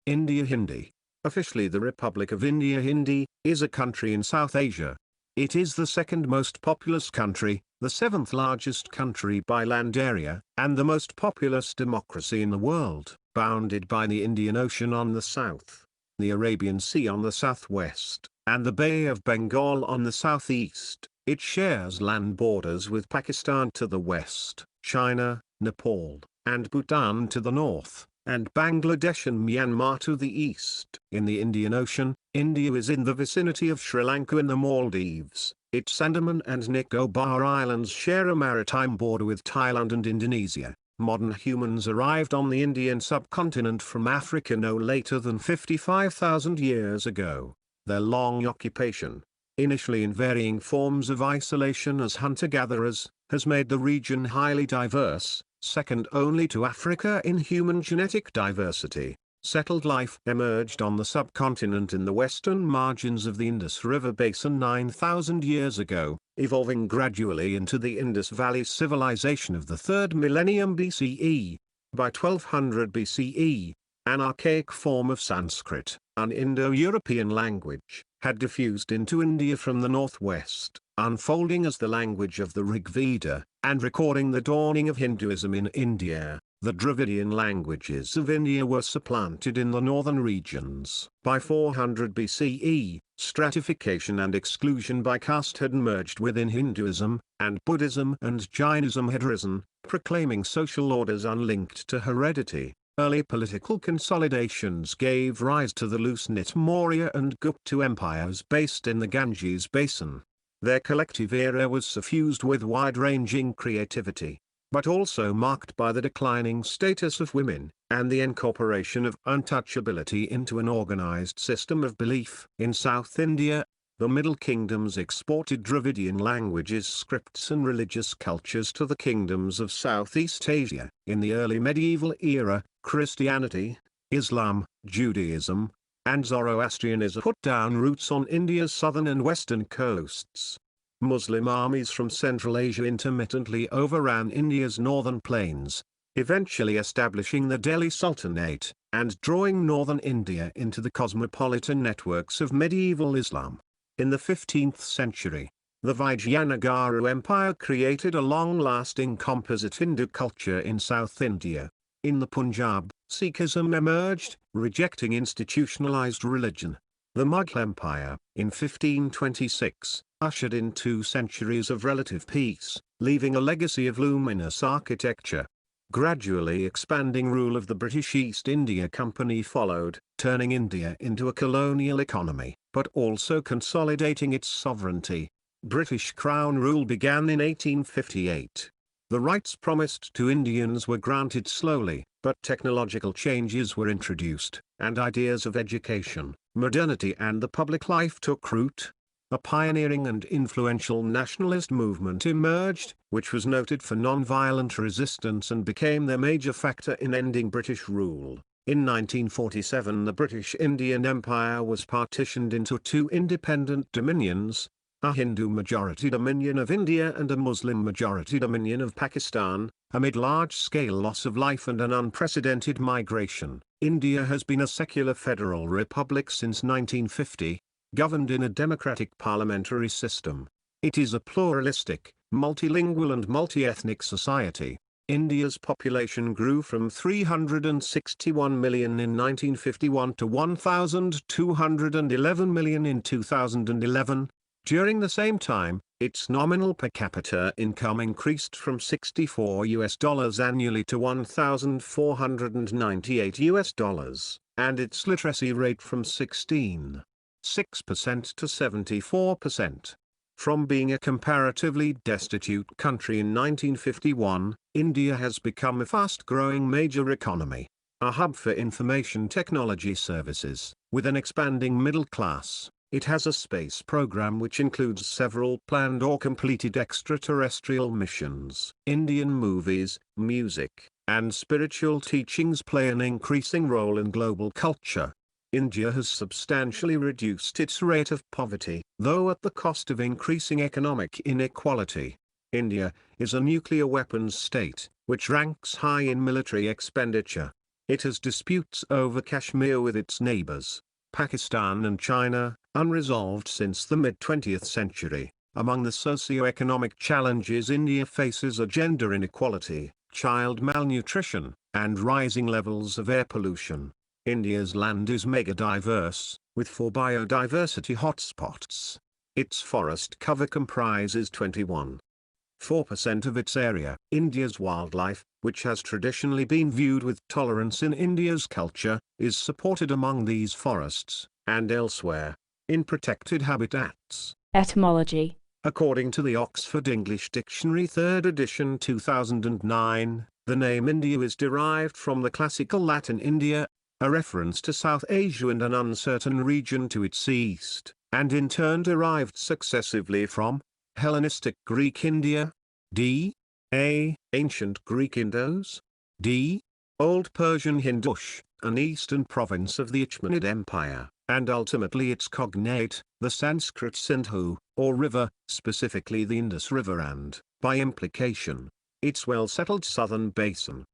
India Hindi, officially the Republic of India Hindi, is a country in South Asia. It is the second most populous country, the seventh largest country by land area, and the most populous democracy in the world, bounded by the Indian Ocean on the south, the Arabian Sea on the southwest, and the Bay of Bengal on the southeast. It shares land borders with Pakistan to the west, China, Nepal, and Bhutan to the north, and Bangladesh and Myanmar to the east. In the Indian Ocean, India is in the vicinity of Sri Lanka and the Maldives. Its Andaman and Nicobar Islands share a maritime border with Thailand and Indonesia. Modern humans arrived on the Indian subcontinent from Africa no later than 55,000 years ago. Their long occupation, initially in varying forms of isolation as hunter-gatherers, has made the region highly diverse, second only to Africa in human genetic diversity. Settled life emerged on the subcontinent in the western margins of the Indus River basin 9,000 years ago, evolving gradually into the Indus Valley civilization of the 3rd millennium BCE. By 1200 BCE, an archaic form of Sanskrit, an Indo-European language, had diffused into India from the northwest, unfolding as the language of the Rig Veda, and recording the dawning of Hinduism in India. The Dravidian languages of India were supplanted in the northern regions. By 400 BCE, stratification and exclusion by caste had merged within Hinduism, and Buddhism and Jainism had risen, proclaiming social orders unlinked to heredity. Early political consolidations gave rise to the loose-knit Maurya and Gupta empires based in the Ganges basin. Their collective era was suffused with wide-ranging creativity, but also marked by the declining status of women, and the incorporation of untouchability into an organized system of belief. In South India, the Middle Kingdoms exported Dravidian languages, scripts and religious cultures to the kingdoms of Southeast Asia. In the early medieval era, Christianity, Islam, Judaism, and Zoroastrianism put down roots on India's southern and western coasts. Muslim armies from Central Asia intermittently overran India's northern plains, eventually establishing the Delhi Sultanate, and drawing northern India into the cosmopolitan networks of medieval Islam. In the 15th century, the Vijayanagara Empire created a long-lasting composite Hindu culture in South India. In the Punjab, Sikhism emerged, rejecting institutionalized religion. The Mughal Empire, in 1526, ushered in 2 centuries of relative peace, leaving a legacy of luminous architecture. Gradually expanding rule of the British East India Company followed, turning India into a colonial economy, but also consolidating its sovereignty. British Crown rule began in 1858. The rights promised to Indians were granted slowly, but technological changes were introduced, and ideas of education, modernity and the public life took root. A pioneering and influential nationalist movement emerged, which was noted for non-violent resistance and became their major factor in ending British rule. In 1947 the British Indian Empire was partitioned into 2 independent dominions, a Hindu-majority dominion of India and a Muslim-majority dominion of Pakistan. Amid large-scale loss of life and an unprecedented migration, India has been a secular federal republic since 1950, governed in a democratic parliamentary system. It is a pluralistic, multilingual and multi-ethnic society. India's population grew from 361 million in 1951 to 1,211 million in 2011. During the same time, its nominal per capita income increased from $64 annually to $1,498, and its literacy rate from 16.6% to 74%. From being a comparatively destitute country in 1951, India has become a fast-growing major economy, a hub for information technology services, with an expanding middle class. It has a space program which includes several planned or completed extraterrestrial missions. Indian movies, music, and spiritual teachings play an increasing role in global culture. India has substantially reduced its rate of poverty, though at the cost of increasing economic inequality. India is a nuclear weapons state, which ranks high in military expenditure. It has disputes over Kashmir with its neighbors, Pakistan and China, unresolved since the mid-20th century. Among the socio-economic challenges India faces are gender inequality, child malnutrition, and rising levels of air pollution. India's land is mega-diverse, with 4 biodiversity hotspots. Its forest cover comprises 21.4% of its area. India's wildlife, which has traditionally been viewed with tolerance in India's culture, is supported among these forests, and elsewhere, in protected habitats. Etymology. According to the Oxford English Dictionary 3rd edition 2009, the name India is derived from the classical Latin India, a reference to South Asia and an uncertain region to its east, and in turn derived successively from Hellenistic Greek India, d.a. Ancient Greek Indos, d. Old Persian Hindush, an eastern province of the Achaemenid Empire, and ultimately its cognate, the Sanskrit Sindhu, or river, specifically the Indus River and, by implication, its well-settled southern basin.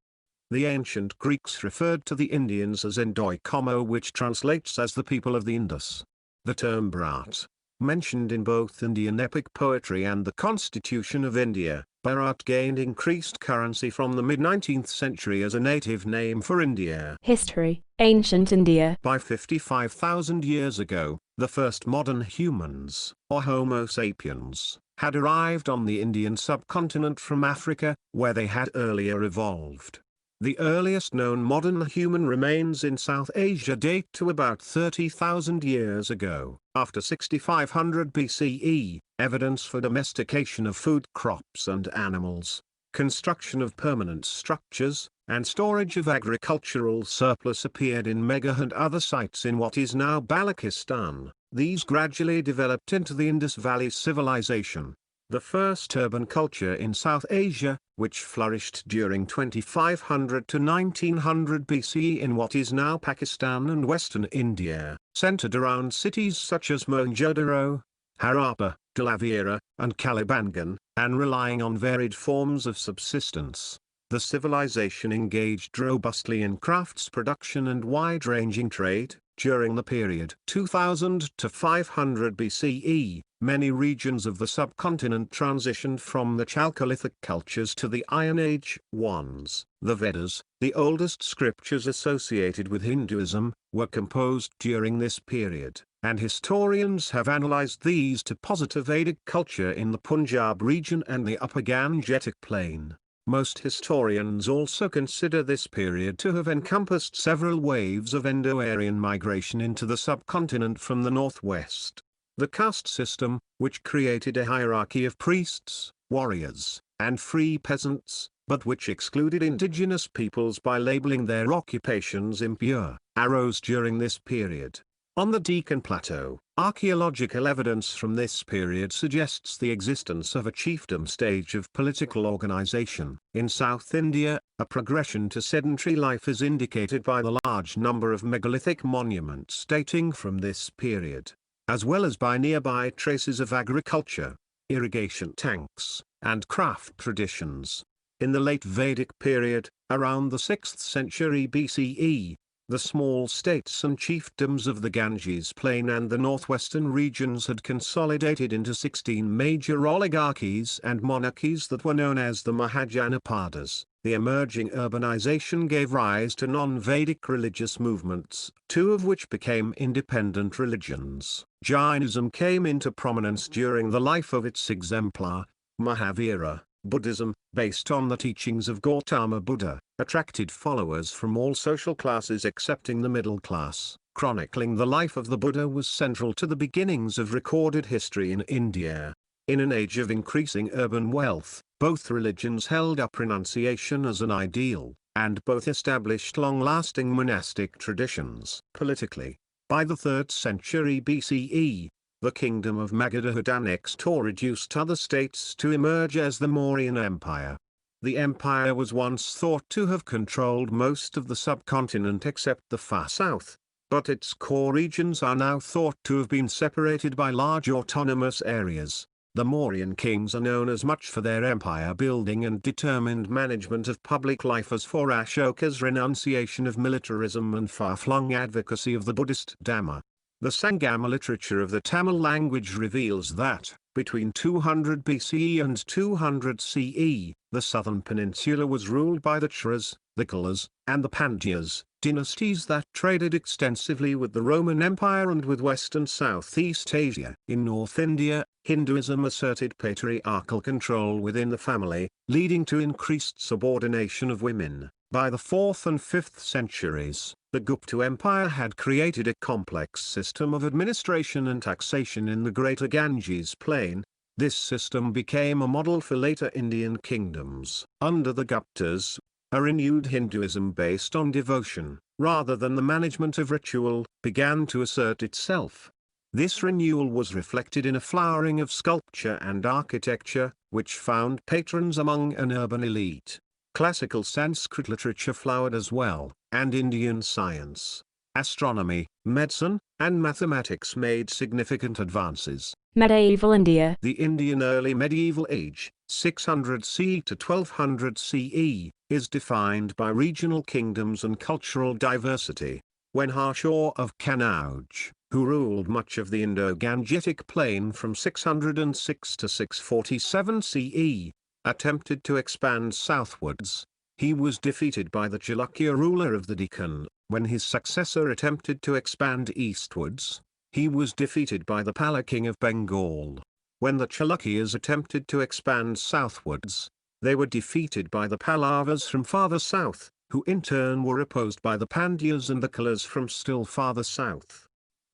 The ancient Greeks referred to the Indians as Endoi Como, which translates as the people of the Indus. The term Bharat, mentioned in both Indian epic poetry and the Constitution of India, Bharat gained increased currency from the mid-19th century as a native name for India. History. Ancient India. By 55,000 years ago, the first modern humans, or Homo sapiens, had arrived on the Indian subcontinent from Africa, where they had earlier evolved. The earliest known modern human remains in South Asia date to about 30,000 years ago. After 6500 BCE, evidence for domestication of food crops and animals, construction of permanent structures, and storage of agricultural surplus appeared in Megha and other sites in what is now Balochistan. These gradually developed into the Indus Valley Civilization, the first urban culture in South Asia, which flourished during 2500 to 1900 BCE in what is now Pakistan and western India, centered around cities such as Mohenjo-daro, Harappa, Dhalavira, and Kalibangan, and relying on varied forms of subsistence. The civilization engaged robustly in crafts production and wide-ranging trade. During the period 2000 to 500 BCE, many regions of the subcontinent transitioned from the Chalcolithic cultures to the Iron Age ones. The Vedas, the oldest scriptures associated with Hinduism, were composed during this period, and historians have analyzed these to posit a Vedic culture in the Punjab region and the Upper Gangetic Plain. Most historians also consider this period to have encompassed several waves of Indo-Aryan migration into the subcontinent from the northwest. The caste system, which created a hierarchy of priests, warriors, and free peasants, but which excluded indigenous peoples by labeling their occupations impure, arose during this period. On the Deccan Plateau, archaeological evidence from this period suggests the existence of a chiefdom stage of political organization. In South India, a progression to sedentary life is indicated by the large number of megalithic monuments dating from this period, as well as by nearby traces of agriculture, irrigation tanks, and craft traditions. In the late Vedic period, around the 6th century BCE, The small states and chiefdoms of the Ganges Plain and the northwestern regions had consolidated into 16 major oligarchies and monarchies that were known as the Mahajanapadas. The emerging urbanization gave rise to non-Vedic religious movements, two of which became independent religions. Jainism came into prominence during the life of its exemplar, Mahavira. Buddhism, based on the teachings of Gautama Buddha, attracted followers from all social classes excepting the middle class. Chronicling the life of the Buddha was central to the beginnings of recorded history in India. In an age of increasing urban wealth, both religions held up renunciation as an ideal, and both established long-lasting monastic traditions. Politically, by the 3rd century BCE, the kingdom of Magadha had annexed or reduced other states to emerge as the Mauryan Empire. The empire was once thought to have controlled most of the subcontinent except the far south, but its core regions are now thought to have been separated by large autonomous areas. The Mauryan kings are known as much for their empire building and determined management of public life as for Ashoka's renunciation of militarism and far-flung advocacy of the Buddhist Dhamma. The Sangama literature of the Tamil language reveals that, between 200 BCE and 200 CE, the southern peninsula was ruled by the Cholas, the Cholas, and the Pandyas, dynasties that traded extensively with the Roman Empire and with West and Southeast Asia. In North India, Hinduism asserted patriarchal control within the family, leading to increased subordination of women. By the 4th and 5th centuries, the Gupta Empire had created a complex system of administration and taxation in the Greater Ganges Plain. This system became a model for later Indian kingdoms. Under the Guptas, a renewed Hinduism based on devotion, rather than the management of ritual, began to assert itself. This renewal was reflected in a flowering of sculpture and architecture, which found patrons among an urban elite. Classical Sanskrit literature flowered as well, and Indian science, astronomy, medicine, and mathematics made significant advances. Medieval India. The Indian early medieval age, 600 CE to 1200 CE, is defined by regional kingdoms and cultural diversity. When Harshaw of Kannauj, who ruled much of the Indo-Gangetic plain from 606 to 647 CE, attempted to expand southwards, he was defeated by the Chalukya ruler of the Deccan. When his successor attempted to expand eastwards, he was defeated by the Pala king of Bengal. When the Chalukyas attempted to expand southwards, they were defeated by the Pallavas from farther south, who in turn were opposed by the Pandyas and the Cholas from still farther south.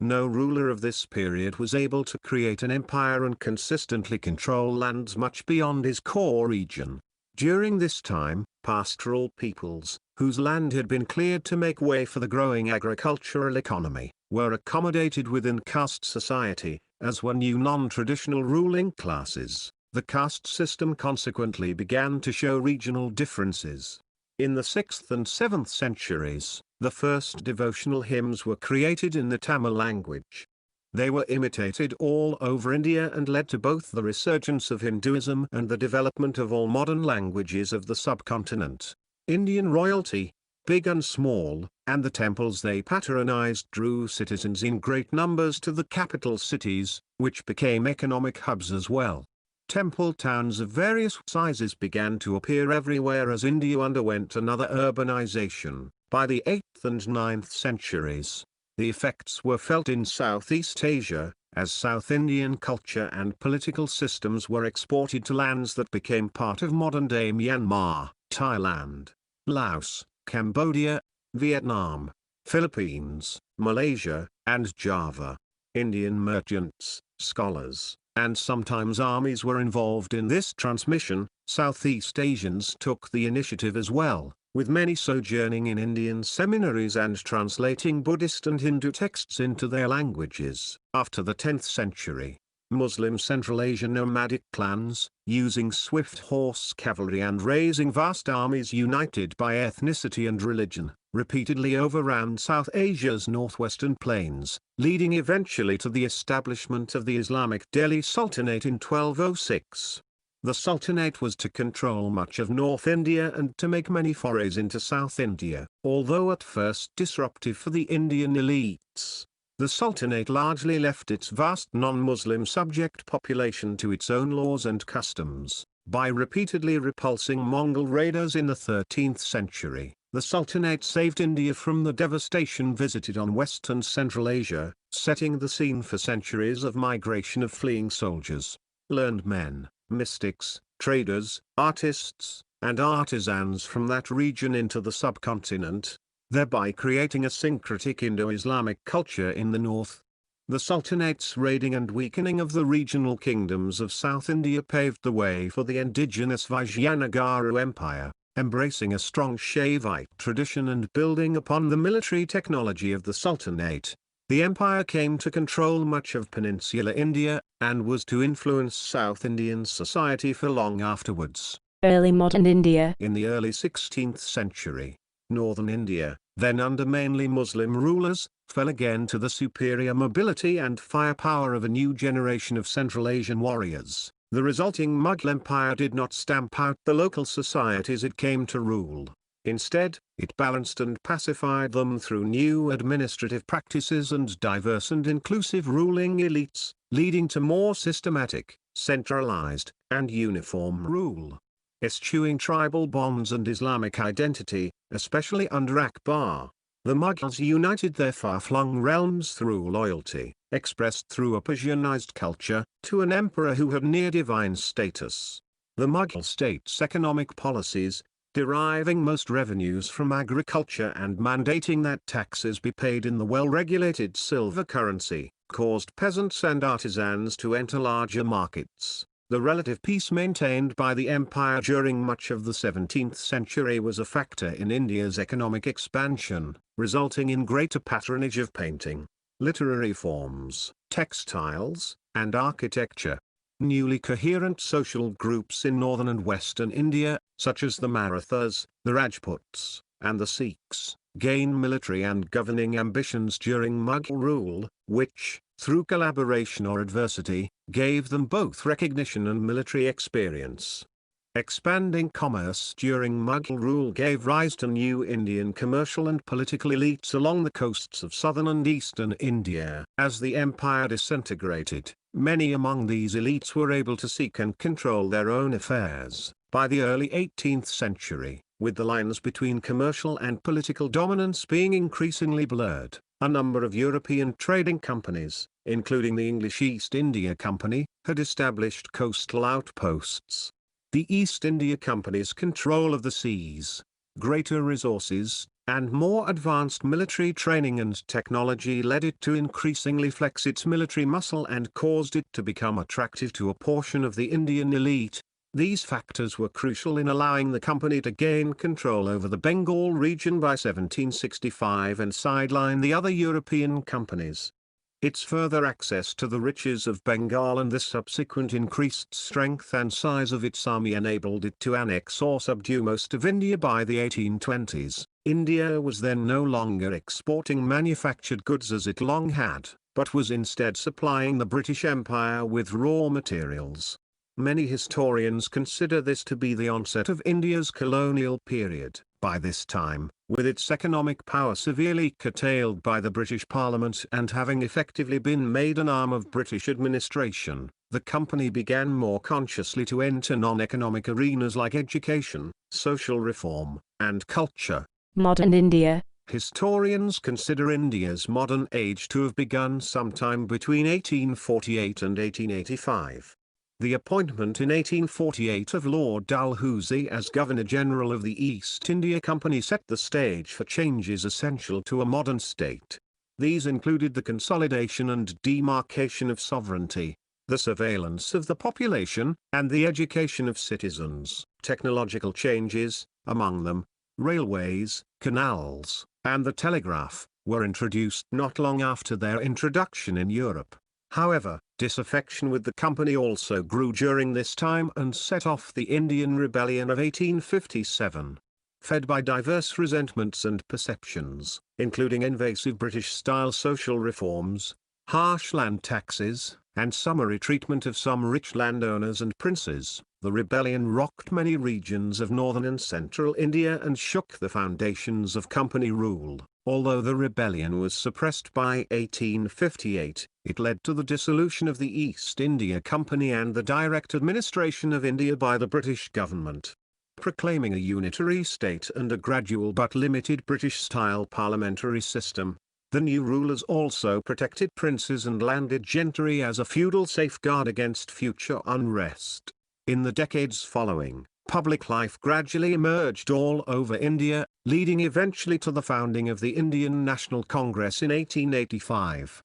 No ruler of this period was able to create an empire and consistently control lands much beyond his core region. During this time, pastoral peoples, whose land had been cleared to make way for the growing agricultural economy, were accommodated within caste society, as were new non-traditional ruling classes. The caste system consequently began to show regional differences. In the 6th and 7th centuries, the first devotional hymns were created in the Tamil language. They were imitated all over India and led to both the resurgence of Hinduism and the development of all modern languages of the subcontinent. Indian royalty, big and small, and the temples they patronized drew citizens in great numbers to the capital cities, which became economic hubs as well. Temple towns of various sizes began to appear everywhere as India underwent another urbanization. By the 8th and 9th centuries, the effects were felt in Southeast Asia, as South Indian culture and political systems were exported to lands that became part of modern-day Myanmar, Thailand, Laos, Cambodia, Vietnam, Philippines, Malaysia, and Java. Indian merchants, scholars, and sometimes armies were involved in this transmission. Southeast Asians took the initiative as well, with many sojourning in Indian seminaries and translating Buddhist and Hindu texts into their languages. After the 10th century, Muslim Central Asian nomadic clans, using swift horse cavalry and raising vast armies united by ethnicity and religion, repeatedly overran South Asia's northwestern plains, leading eventually to the establishment of the Islamic Delhi Sultanate in 1206. The Sultanate was to control much of North India and to make many forays into South India. Although at first disruptive for the Indian elites, the Sultanate largely left its vast non-Muslim subject population to its own laws and customs. By repeatedly repulsing Mongol raiders in the 13th century, the Sultanate saved India from the devastation visited on West and Central Asia, setting the scene for centuries of migration of fleeing soldiers, learned men, mystics, traders, artists, and artisans from that region into the subcontinent, thereby creating a syncretic Indo-Islamic culture in the north. The Sultanate's raiding and weakening of the regional kingdoms of South India paved the way for the indigenous Vijayanagara Empire, embracing a strong Shaivite tradition and building upon the military technology of the Sultanate. The empire came to control much of peninsular India, and was to influence South Indian society for long afterwards. Early modern India. In the early 16th century, northern India, then under mainly Muslim rulers, fell again to the superior mobility and firepower of a new generation of Central Asian warriors. The resulting Mughal Empire did not stamp out the local societies it came to rule. Instead, it balanced and pacified them through new administrative practices and diverse and inclusive ruling elites, leading to more systematic, centralized, and uniform rule. Eschewing tribal bonds and Islamic identity, especially under Akbar, the Mughals united their far-flung realms through loyalty, expressed through a Persianized culture, to an emperor who had near-divine status. The Mughal state's economic policies, deriving most revenues from agriculture and mandating that taxes be paid in the well-regulated silver currency, caused peasants and artisans to enter larger markets. The relative peace maintained by the empire during much of the 17th century was a factor in India's economic expansion, resulting in greater patronage of painting, literary forms, textiles, and architecture. Newly coherent social groups in northern and western India, such as the Marathas, the Rajputs, and the Sikhs, gained military and governing ambitions during Mughal rule, which, through collaboration or adversity, gave them both recognition and military experience. Expanding commerce during Mughal rule gave rise to new Indian commercial and political elites along the coasts of southern and eastern India. As the empire disintegrated, many among these elites were able to seek and control their own affairs. By the early 18th century, with the lines between commercial and political dominance being increasingly blurred, a number of European trading companies, including the English East India Company, had established coastal outposts. The East India Company's control of the seas, greater resources, and more advanced military training and technology led it to increasingly flex its military muscle and caused it to become attractive to a portion of the Indian elite. These factors were crucial in allowing the company to gain control over the Bengal region by 1765 and sideline the other European companies. Its further access to the riches of Bengal and the subsequent increased strength and size of its army enabled it to annex or subdue most of India by the 1820s. India was then no longer exporting manufactured goods as it long had, but was instead supplying the British Empire with raw materials. Many historians consider this to be the onset of India's colonial period. By this time, with its economic power severely curtailed by the British Parliament and having effectively been made an arm of British administration, the company began more consciously to enter non-economic arenas like education, social reform, and culture. Modern India. Historians consider India's modern age to have begun sometime between 1848 and 1885. The appointment in 1848 of Lord Dalhousie as Governor-General of the East India Company set the stage for changes essential to a modern state. These included the consolidation and demarcation of sovereignty, the surveillance of the population, and the education of citizens. Technological changes, among them, railways, canals, and the telegraph, were introduced not long after their introduction in Europe. However, disaffection with the company also grew during this time and set off the Indian Rebellion of 1857. Fed by diverse resentments and perceptions, including invasive British-style social reforms, harsh land taxes, and summary treatment of some rich landowners and princes, the rebellion rocked many regions of northern and central India and shook the foundations of company rule. Although the rebellion was suppressed by 1858, it led to the dissolution of the East India Company and the direct administration of India by the British government. Proclaiming a unitary state and a gradual but limited British-style parliamentary system, the new rulers also protected princes and landed gentry as a feudal safeguard against future unrest. In the decades following, public life gradually emerged all over India, leading eventually to the founding of the Indian National Congress in 1885.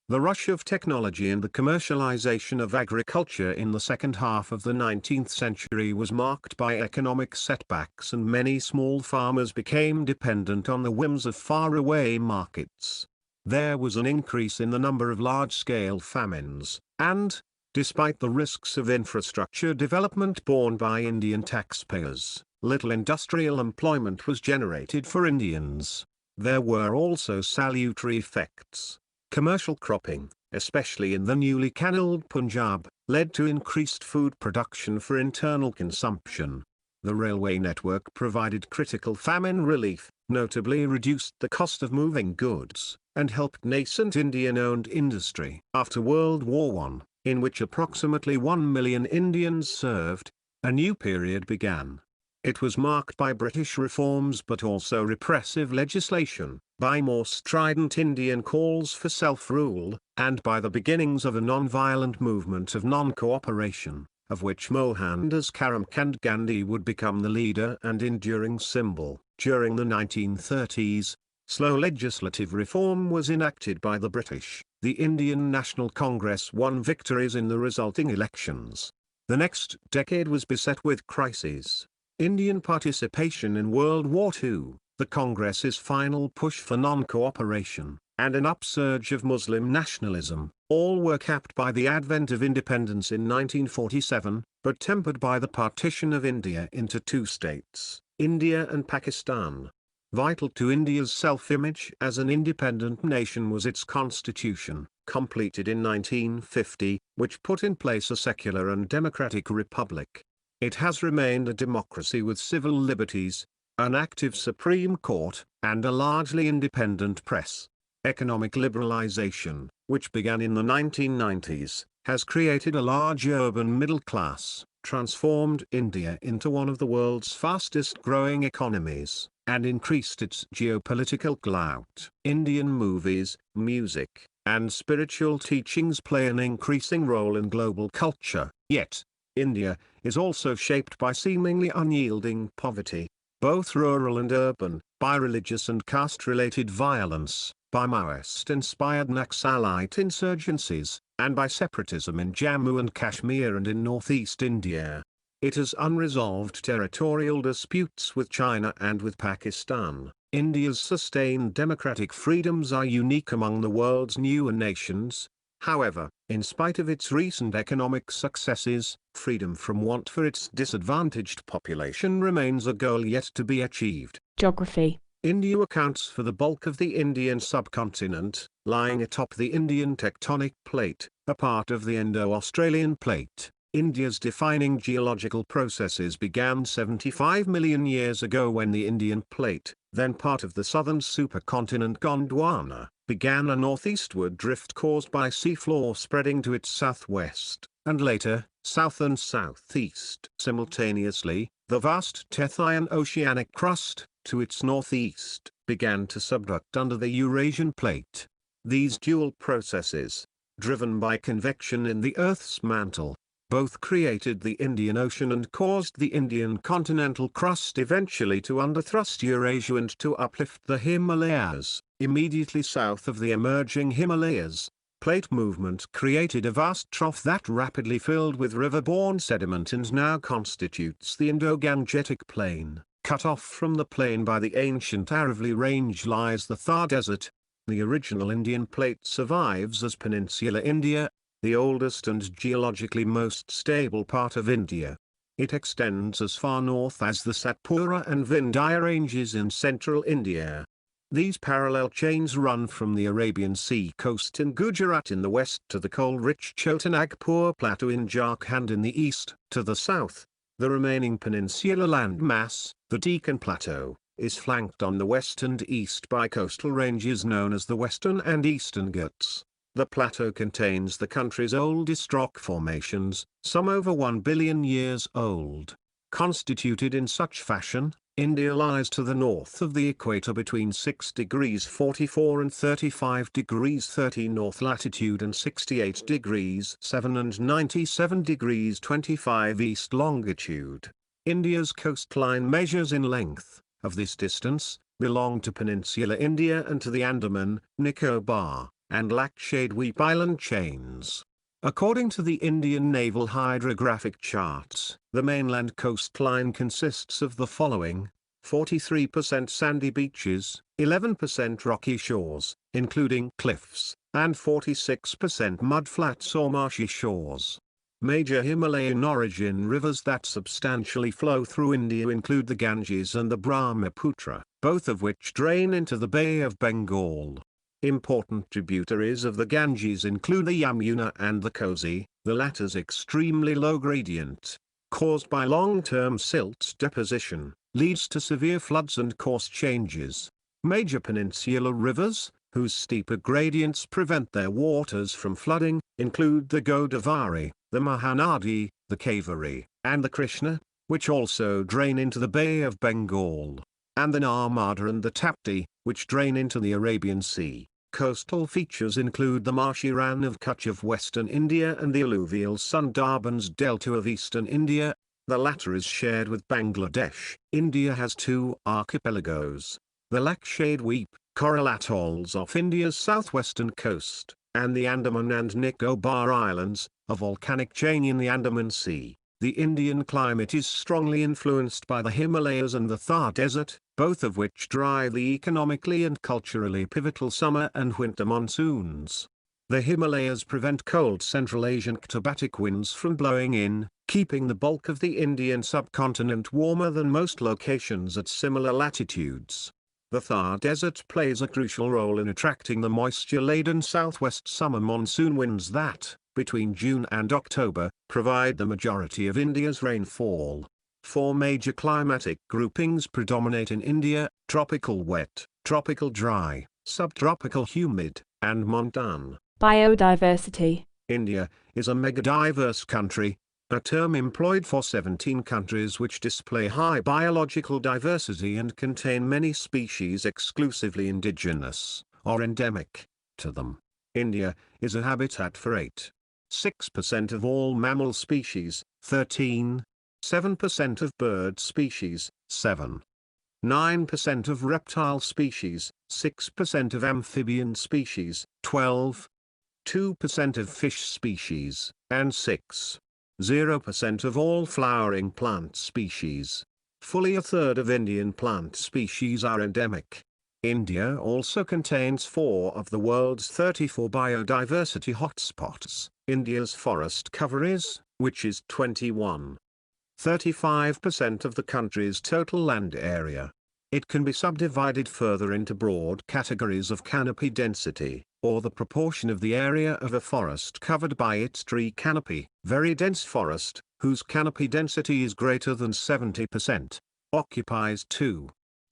The rush of technology and the commercialization of agriculture in the second half of the 19th century was marked by economic setbacks, and many small farmers became dependent on the whims of faraway markets. There was an increase in the number of large-scale famines, and, despite the risks of infrastructure development borne by Indian taxpayers, little industrial employment was generated for Indians. There were also salutary effects. Commercial cropping, especially in the newly canalled Punjab, led to increased food production for internal consumption. The railway network provided critical famine relief, notably reduced the cost of moving goods, and helped nascent Indian-owned industry. After World War I, in which approximately 1 million Indians served, a new period began. It was marked by British reforms but also repressive legislation, by more strident Indian calls for self-rule, and by the beginnings of a non-violent movement of non-cooperation, of which Mohandas Karamchand Gandhi would become the leader and enduring symbol. During the 1930s, slow legislative reform was enacted by the British. The Indian National Congress won victories in the resulting elections. The next decade was beset with crises. Indian participation in World War II, the Congress's final push for non-cooperation, and an upsurge of Muslim nationalism, all were capped by the advent of independence in 1947, but tempered by the partition of India into two states, India and Pakistan. Vital to India's self-image as an independent nation was its constitution, completed in 1950, which put in place a secular and democratic republic. It has remained a democracy with civil liberties, an active Supreme Court, and a largely independent press. Economic liberalization, which began in the 1990s, has created a large urban middle class, transformed India into one of the world's fastest-growing economies, and increased its geopolitical clout. Indian movies, music, and spiritual teachings play an increasing role in global culture. Yet, India is also shaped by seemingly unyielding poverty, both rural and urban, by religious and caste-related violence, by Maoist-inspired Naxalite insurgencies, and by separatism in Jammu and Kashmir and in northeast India. It has unresolved territorial disputes with China and with Pakistan. India's sustained democratic freedoms are unique among the world's newer nations. However, in spite of its recent economic successes, freedom from want for its disadvantaged population remains a goal yet to be achieved. Geography. India accounts for the bulk of the Indian subcontinent, lying atop the Indian tectonic plate, a part of the Indo-Australian plate. India's defining geological processes began 75 million years ago when the Indian plate, then part of the southern supercontinent Gondwana, began a northeastward drift caused by seafloor spreading to its southwest, and later, south and southeast. Simultaneously, the vast Tethyan oceanic crust, to its northeast, began to subduct under the Eurasian plate. These dual processes, driven by convection in the Earth's mantle, both created the Indian Ocean and caused the Indian continental crust eventually to underthrust Eurasia and to uplift the Himalayas. Immediately south of the emerging Himalayas, plate movement created a vast trough that rapidly filled with river-borne sediment and now constitutes the Indo-Gangetic Plain. Cut off from the plain by the ancient Aravalli Range lies the Thar Desert. The original Indian plate survives as Peninsular India, the oldest and geologically most stable part of India. It extends as far north as the Satpura and Vindhya ranges in central India. These parallel chains run from the Arabian Sea coast in Gujarat in the west to the coal-rich Chota Nagpur Plateau in Jharkhand in the east. To the south, the remaining peninsular landmass, the Deccan Plateau, is flanked on the west and east by coastal ranges known as the Western and Eastern Ghats. The plateau contains the country's oldest rock formations, some over 1 billion years old. Constituted in such fashion, India lies to the north of the equator between 6 degrees 44 and 35 degrees 30 north latitude and 68 degrees 7 and 97 degrees 25 east longitude. India's coastline measures in length. Of this distance, belong to Peninsular India and to the Andaman, Nicobar, and Lakshadweep island chains. According to the Indian Naval Hydrographic Charts, the mainland coastline consists of the following: 43% sandy beaches, 11% rocky shores, including cliffs, and 46% mudflats or marshy shores. Major Himalayan origin rivers that substantially flow through India include the Ganges and the Brahmaputra, both of which drain into the Bay of Bengal. Important tributaries of the Ganges include the Yamuna and the Kosi, the latter's extremely low gradient, caused by long-term silt deposition, leads to severe floods and course changes. Major peninsular rivers, whose steeper gradients prevent their waters from flooding, include the Godavari, the Mahanadi, the Kaveri, and the Krishna, which also drain into the Bay of Bengal, and the Narmada and the Tapti, which drain into the Arabian Sea. Coastal features include the marshy Rann of Kutch of western India and the alluvial Sundarbans Delta of eastern India. The latter is shared with Bangladesh. India has two archipelagos: the Lakshadweep, coral atolls off India's southwestern coast, and the Andaman and Nicobar Islands, a volcanic chain in the Andaman Sea. The Indian climate is strongly influenced by the Himalayas and the Thar Desert, both of which drive the economically and culturally pivotal summer and winter monsoons. The Himalayas prevent cold Central Asian ktabatic winds from blowing in, keeping the bulk of the Indian subcontinent warmer than most locations at similar latitudes. The Thar Desert plays a crucial role in attracting the moisture-laden southwest summer monsoon winds that, between June and October, provide the majority of India's rainfall. Four major climatic groupings predominate in India: tropical wet, tropical dry, subtropical humid, and montan. Biodiversity. India is a megadiverse country, a term employed for 17 countries which display high biological diversity and contain many species exclusively indigenous, or endemic, to them. India is a habitat for 8.6% of all mammal species, 13.7% of bird species, 7.9% of reptile species, 6% of amphibian species, 12.2% of fish species, and 6.0% of all flowering plant species. Fully a third of Indian plant species are endemic. India also contains 4 of the world's 34 biodiversity hotspots. India's forest cover is, which is 21.35% of the country's total land area. It can be subdivided further into broad categories of canopy density, or the proportion of the area of a forest covered by its tree canopy. Very dense forest, whose canopy density is greater than 70%, occupies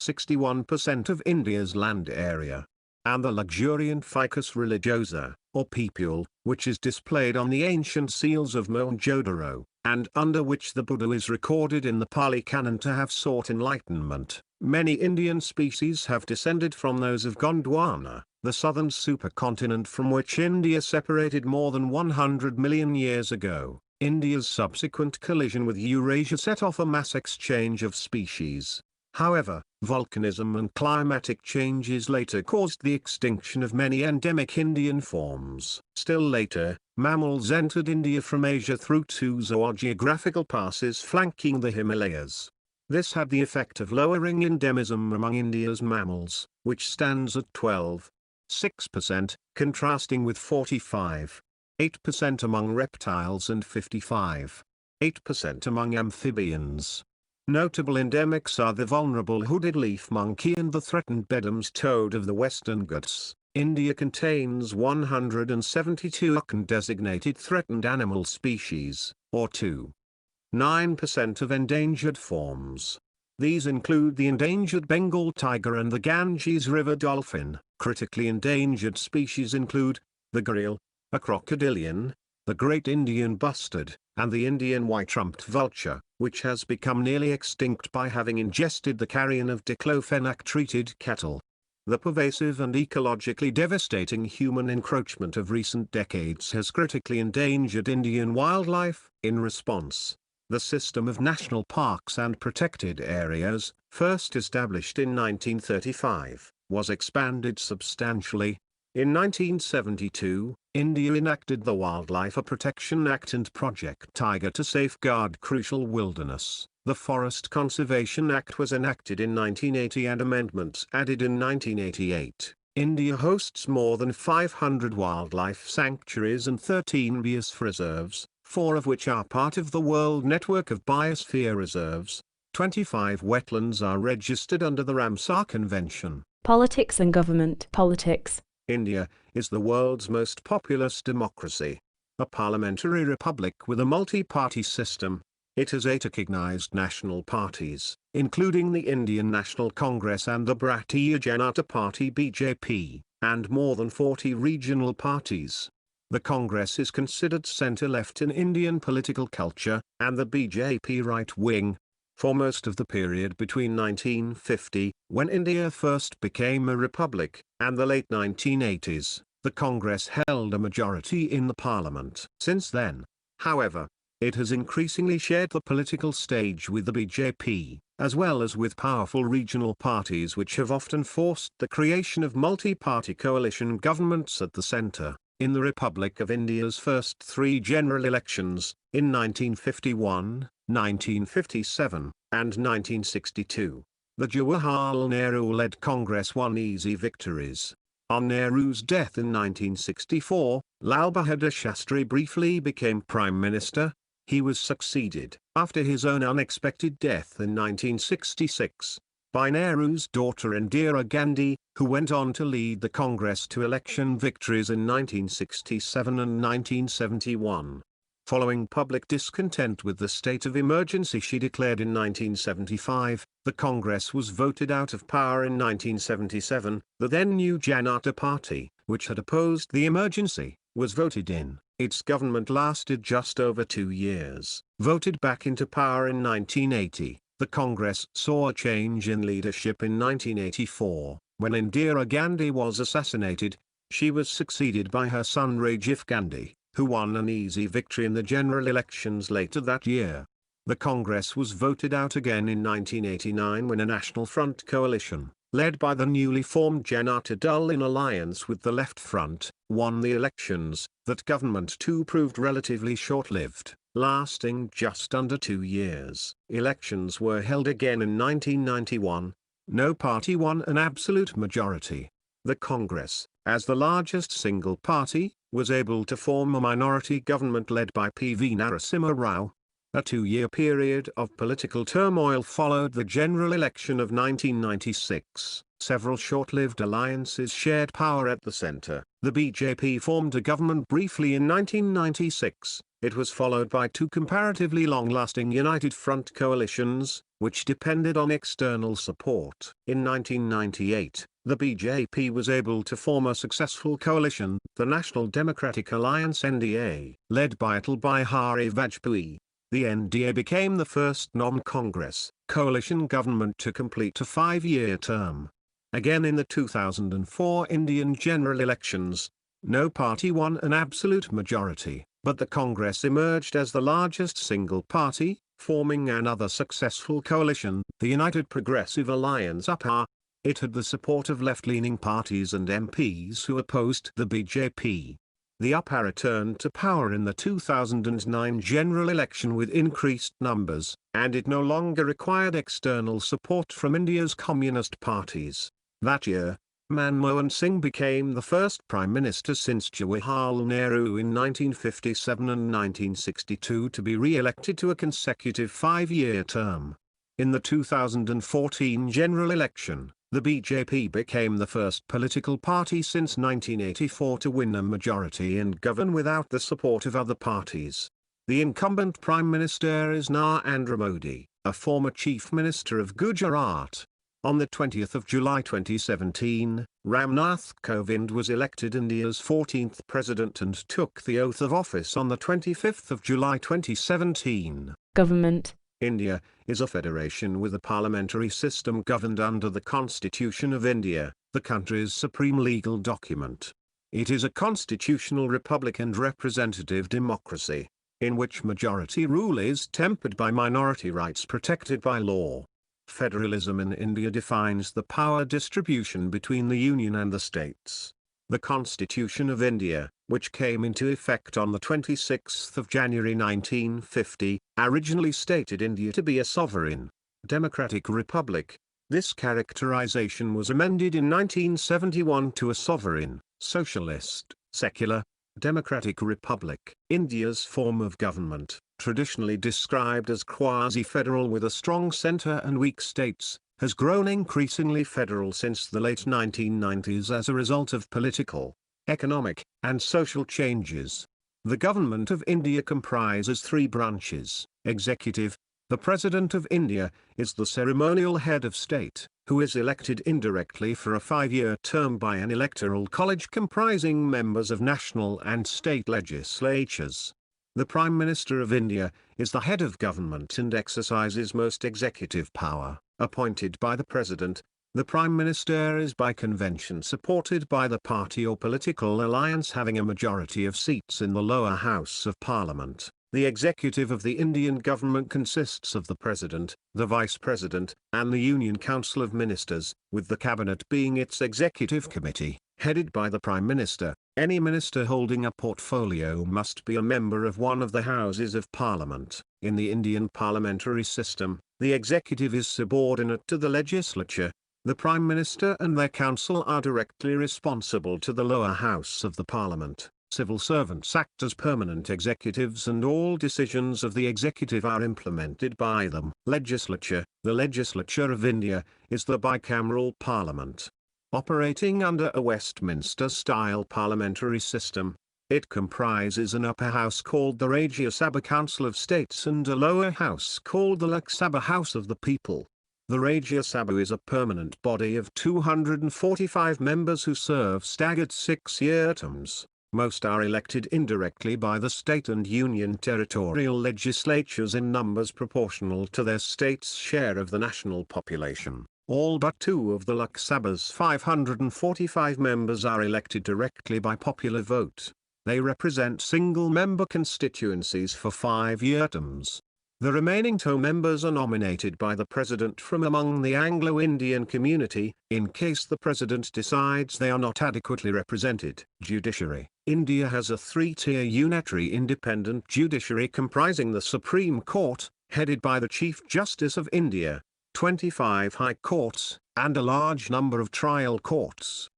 61% of India's land area. And the luxuriant Ficus religiosa, or peepul, which is displayed on the ancient seals of Mohenjo-daro, and under which the Buddha is recorded in the Pali Canon to have sought enlightenment. Many Indian species have descended from those of Gondwana, the southern supercontinent from which India separated more than 100 million years ago. India's subsequent collision with Eurasia set off a mass exchange of species. However, volcanism and climatic changes later caused the extinction of many endemic Indian forms. Still later, mammals entered India from Asia through 2 zoogeographical passes flanking the Himalayas. This had the effect of lowering endemism among India's mammals, which stands at 12.6%, contrasting with 45.8% among reptiles and 55.8% among amphibians. Notable endemics are the vulnerable hooded leaf monkey and the threatened Beddoes toad of the Western Ghats. India contains 172 designated threatened animal species, or 2.9% of endangered forms. These include the endangered Bengal tiger and the Ganges river dolphin. Critically endangered species include the gharial, a crocodilian, the great Indian bustard, and the Indian white-rumped vulture, which has become nearly extinct by having ingested the carrion of diclofenac-treated cattle. The pervasive and ecologically devastating human encroachment of recent decades has critically endangered Indian wildlife. In response, the system of national parks and protected areas, first established in 1935, was expanded substantially. In 1972, India enacted the Wildlife Protection Act and Project Tiger to safeguard crucial wilderness. The Forest Conservation Act was enacted in 1980 and amendments added in 1988. India hosts more than 500 wildlife sanctuaries and 13 biosphere reserves, 4 of which are part of the World Network of Biosphere Reserves. 25 wetlands are registered under the Ramsar Convention. Politics and government. Politics. India is the world's most populous democracy. A parliamentary republic with a multi-party system. It has 8 recognized national parties, including the Indian National Congress and the Bharatiya Janata Party (BJP), and more than 40 regional parties. The Congress is considered centre-left in Indian political culture, and the BJP right-wing. For most of the period between 1950, when India first became a republic, and the late 1980s, the Congress held a majority in the parliament. Since then, however, it has increasingly shared the political stage with the BJP, as well as with powerful regional parties which have often forced the creation of multi-party coalition governments at the centre. In the Republic of India's first 3 general elections, in 1951, 1957, and 1962, the Jawaharlal Nehru-led Congress won easy victories. On Nehru's death in 1964, Lal Bahadur Shastri briefly became Prime Minister. He was succeeded, after his own unexpected death in 1966, by Nehru's daughter Indira Gandhi, who went on to lead the Congress to election victories in 1967 and 1971. Following public discontent with the state of emergency she declared in 1975, the Congress was voted out of power in 1977. The then new Janata Party, which had opposed the emergency, was voted in. Its government lasted just over 2 years. Voted back into power in 1980, the Congress saw a change in leadership in 1984, when Indira Gandhi was assassinated. She was succeeded by her son Rajiv Gandhi, who won an easy victory in the general elections later that year. The Congress was voted out again in 1989 when a National Front coalition, led by the newly formed Janata Dal in alliance with the Left Front, won the elections. That government too proved relatively short-lived, lasting just under 2 years. Elections were held again in 1991. No party won an absolute majority. The Congress, as the largest single party, was able to form a minority government led by P.V. Narasimha Rao. A 2-year period of political turmoil followed the general election of 1996. Several short-lived alliances shared power at the center. The BJP formed a government briefly in 1996. It was followed by 2 comparatively long-lasting United Front coalitions, which depended on external support. In 1998, the BJP was able to form a successful coalition, the National Democratic Alliance (NDA), led by Atal Bihari Vajpayee. The NDA became the first non-Congress coalition government to complete a 5-year term. Again in the 2004 Indian general elections, no party won an absolute majority, but the Congress emerged as the largest single party, forming another successful coalition, the United Progressive Alliance (UPA). It had the support of left-leaning parties and MPs who opposed the BJP. The UPA returned to power in the 2009 general election with increased numbers, and it no longer required external support from India's communist parties. That year, Manmohan Singh became the first Prime Minister since Jawaharlal Nehru in 1957 and 1962 to be re-elected to a consecutive 5-year term. In the 2014 general election, the BJP became the first political party since 1984 to win a majority and govern without the support of other parties. The incumbent Prime Minister is Narendra Modi, a former Chief Minister of Gujarat. On the 20th of July 2017, Ramnath Kovind was elected India's 14th president and took the oath of office on the 25th of July 2017. Government. India is a federation with a parliamentary system governed under the Constitution of India, the country's supreme legal document. It is a constitutional republic and representative democracy, in which majority rule is tempered by minority rights protected by law. Federalism in India defines the power distribution between the Union and the states. The Constitution of India, which came into effect on the 26th of January 1950, originally stated India to be a sovereign, democratic republic. This characterization was amended in 1971 to a sovereign, socialist, secular, democratic republic. India's form of government, traditionally described as quasi-federal with a strong centre and weak states, has grown increasingly federal since the late 1990s as a result of political, economic, and social changes. The Government of India comprises three branches: executive. The President of India is the ceremonial head of state, who is elected indirectly for a 5-year term by an electoral college comprising members of national and state legislatures. The Prime Minister of India is the head of government and exercises most executive power, appointed by the President. The Prime Minister is by convention supported by the party or political alliance having a majority of seats in the lower house of Parliament. The executive of the Indian government consists of the President, the Vice President, and the Union Council of Ministers, with the Cabinet being its executive committee, headed by the Prime Minister. Any minister holding a portfolio must be a member of one of the Houses of Parliament. In the Indian parliamentary system, the executive is subordinate to the legislature. The Prime Minister and their council are directly responsible to the lower house of the Parliament. Civil servants act as permanent executives and all decisions of the executive are implemented by them. Legislature. The legislature of India is the bicameral parliament. Operating under a Westminster-style parliamentary system, it comprises an upper house called the Rajya Sabha Council of States and a lower house called the Lok Sabha House of the People. The Rajya Sabha is a permanent body of 245 members who serve staggered 6-year terms. Most are elected indirectly by the state and union territorial legislatures in numbers proportional to their state's share of the national population. All but 2 of the Lok Sabha's 545 members are elected directly by popular vote. They represent single-member constituencies for 5-year terms. The remaining 2 members are nominated by the President from among the Anglo-Indian community, in case the President decides they are not adequately represented. Judiciary. India has a 3-tier unitary independent judiciary comprising the Supreme Court, headed by the Chief Justice of India, 25 high courts, and a large number of trial courts.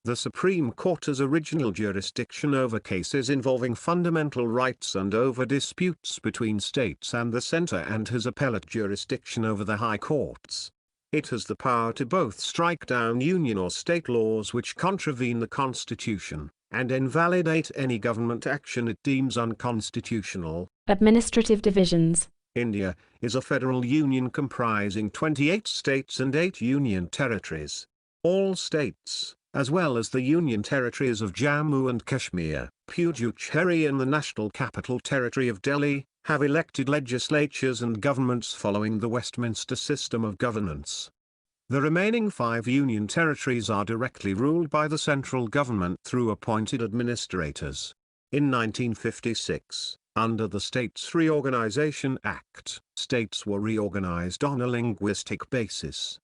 The Supreme Court has original jurisdiction over cases involving fundamental rights and over disputes between states and the centre and has appellate jurisdiction over the high courts. It has the power to both strike down union or state laws which contravene the Constitution, and invalidate any government action it deems unconstitutional. Administrative divisions. India is a federal union comprising 28 states and 8 union territories. All states, as well as the union territories of Jammu and Kashmir, Puducherry and the National Capital Territory of Delhi, have elected legislatures and governments following the Westminster system of governance. The remaining 5 union territories are directly ruled by the central government through appointed administrators. In 1956, under the States Reorganization Act, states were reorganized on a linguistic basis.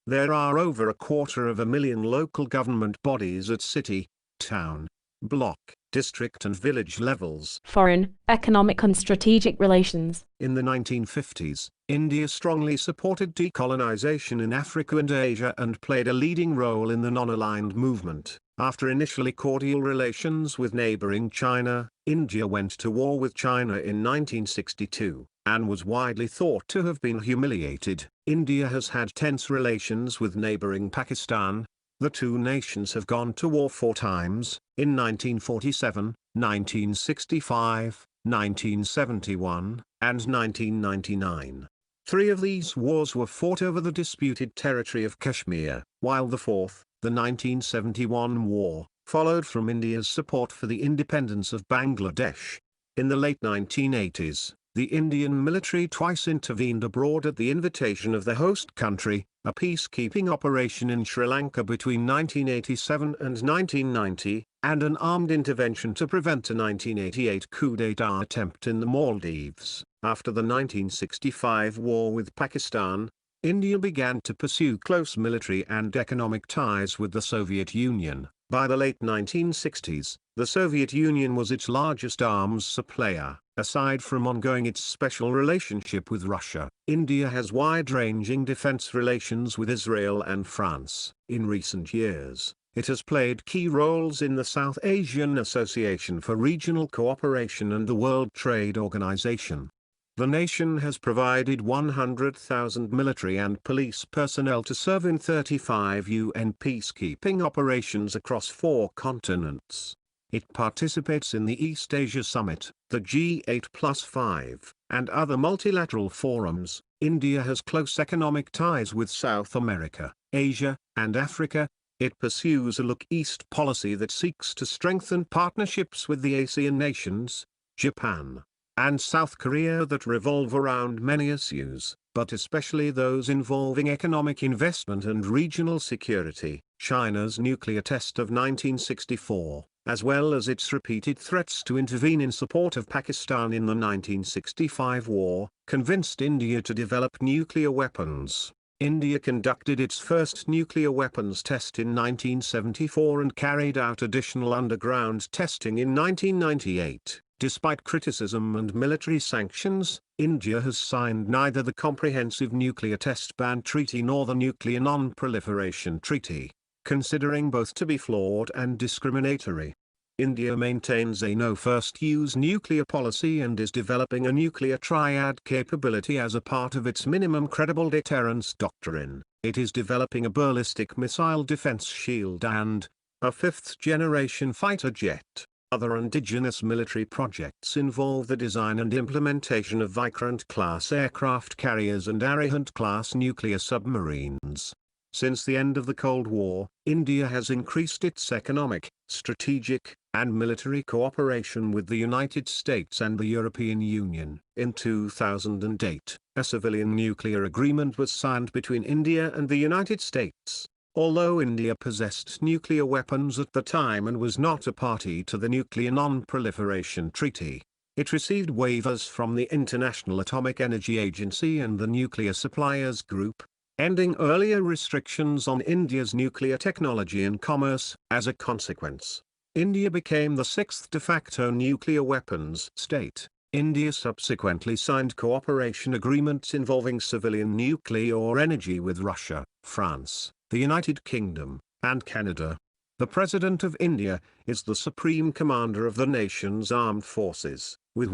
There are over 250,000 local government bodies at city, town, block, district and village levels. Foreign, economic and strategic relations. In the 1950s, India strongly supported decolonization in Africa and Asia and played a leading role in the non-aligned movement. After initially cordial relations with neighboring China, India went to war with China in 1962. and was widely thought to have been humiliated. India has had tense relations with neighboring Pakistan. The two nations have gone to war 4 times, in 1947, 1965, 1971, and 1999. 3 of these wars were fought over the disputed territory of Kashmir, while the fourth, the 1971 war, followed from India's support for the independence of Bangladesh. In the late 1980s, the Indian military twice intervened abroad at the invitation of the host country, a peacekeeping operation in Sri Lanka between 1987 and 1990, and an armed intervention to prevent a 1988 coup d'état attempt in the Maldives. After the 1965 war with Pakistan, India began to pursue close military and economic ties with the Soviet Union. By the late 1960s, the Soviet Union was its largest arms supplier. Aside from ongoing its special relationship with Russia, India has wide-ranging defense relations with Israel and France. In recent years, it has played key roles in the South Asian Association for Regional Cooperation and the World Trade Organization. The nation has provided 100,000 military and police personnel to serve in 35 UN peacekeeping operations across 4 continents. It participates in the East Asia Summit, the G8+5, and other multilateral forums. India has close economic ties with South America, Asia, and Africa. It pursues a Look East policy that seeks to strengthen partnerships with the ASEAN nations, Japan, and South Korea that revolve around many issues, but especially those involving economic investment and regional security. China's nuclear test of 1964, as well as its repeated threats to intervene in support of Pakistan in the 1965 war, convinced India to develop nuclear weapons. India conducted its first nuclear weapons test in 1974 and carried out additional underground testing in 1998. Despite criticism and military sanctions, India has signed neither the Comprehensive Nuclear Test Ban Treaty nor the Nuclear Non-Proliferation Treaty, considering both to be flawed and discriminatory. India maintains a no-first-use nuclear policy and is developing a nuclear triad capability as a part of its minimum credible deterrence doctrine. It is developing a ballistic missile defense shield and a 5th-generation fighter jet. Other indigenous military projects involve the design and implementation of Vikrant-class aircraft carriers and Arihant-class nuclear submarines. Since the end of the Cold War, India has increased its economic, strategic, and military cooperation with the United States and the European Union. In 2008, a civilian nuclear agreement was signed between India and the United States. Although India possessed nuclear weapons at the time and was not a party to the Nuclear Non-Proliferation Treaty, it received waivers from the International Atomic Energy Agency and the Nuclear Suppliers Group, ending earlier restrictions on India's nuclear technology and commerce. As a consequence, India became the 6th de facto nuclear weapons state. India subsequently signed cooperation agreements involving civilian nuclear energy with Russia, France, the United Kingdom, and Canada. The President of India is the supreme commander of the nation's armed forces, with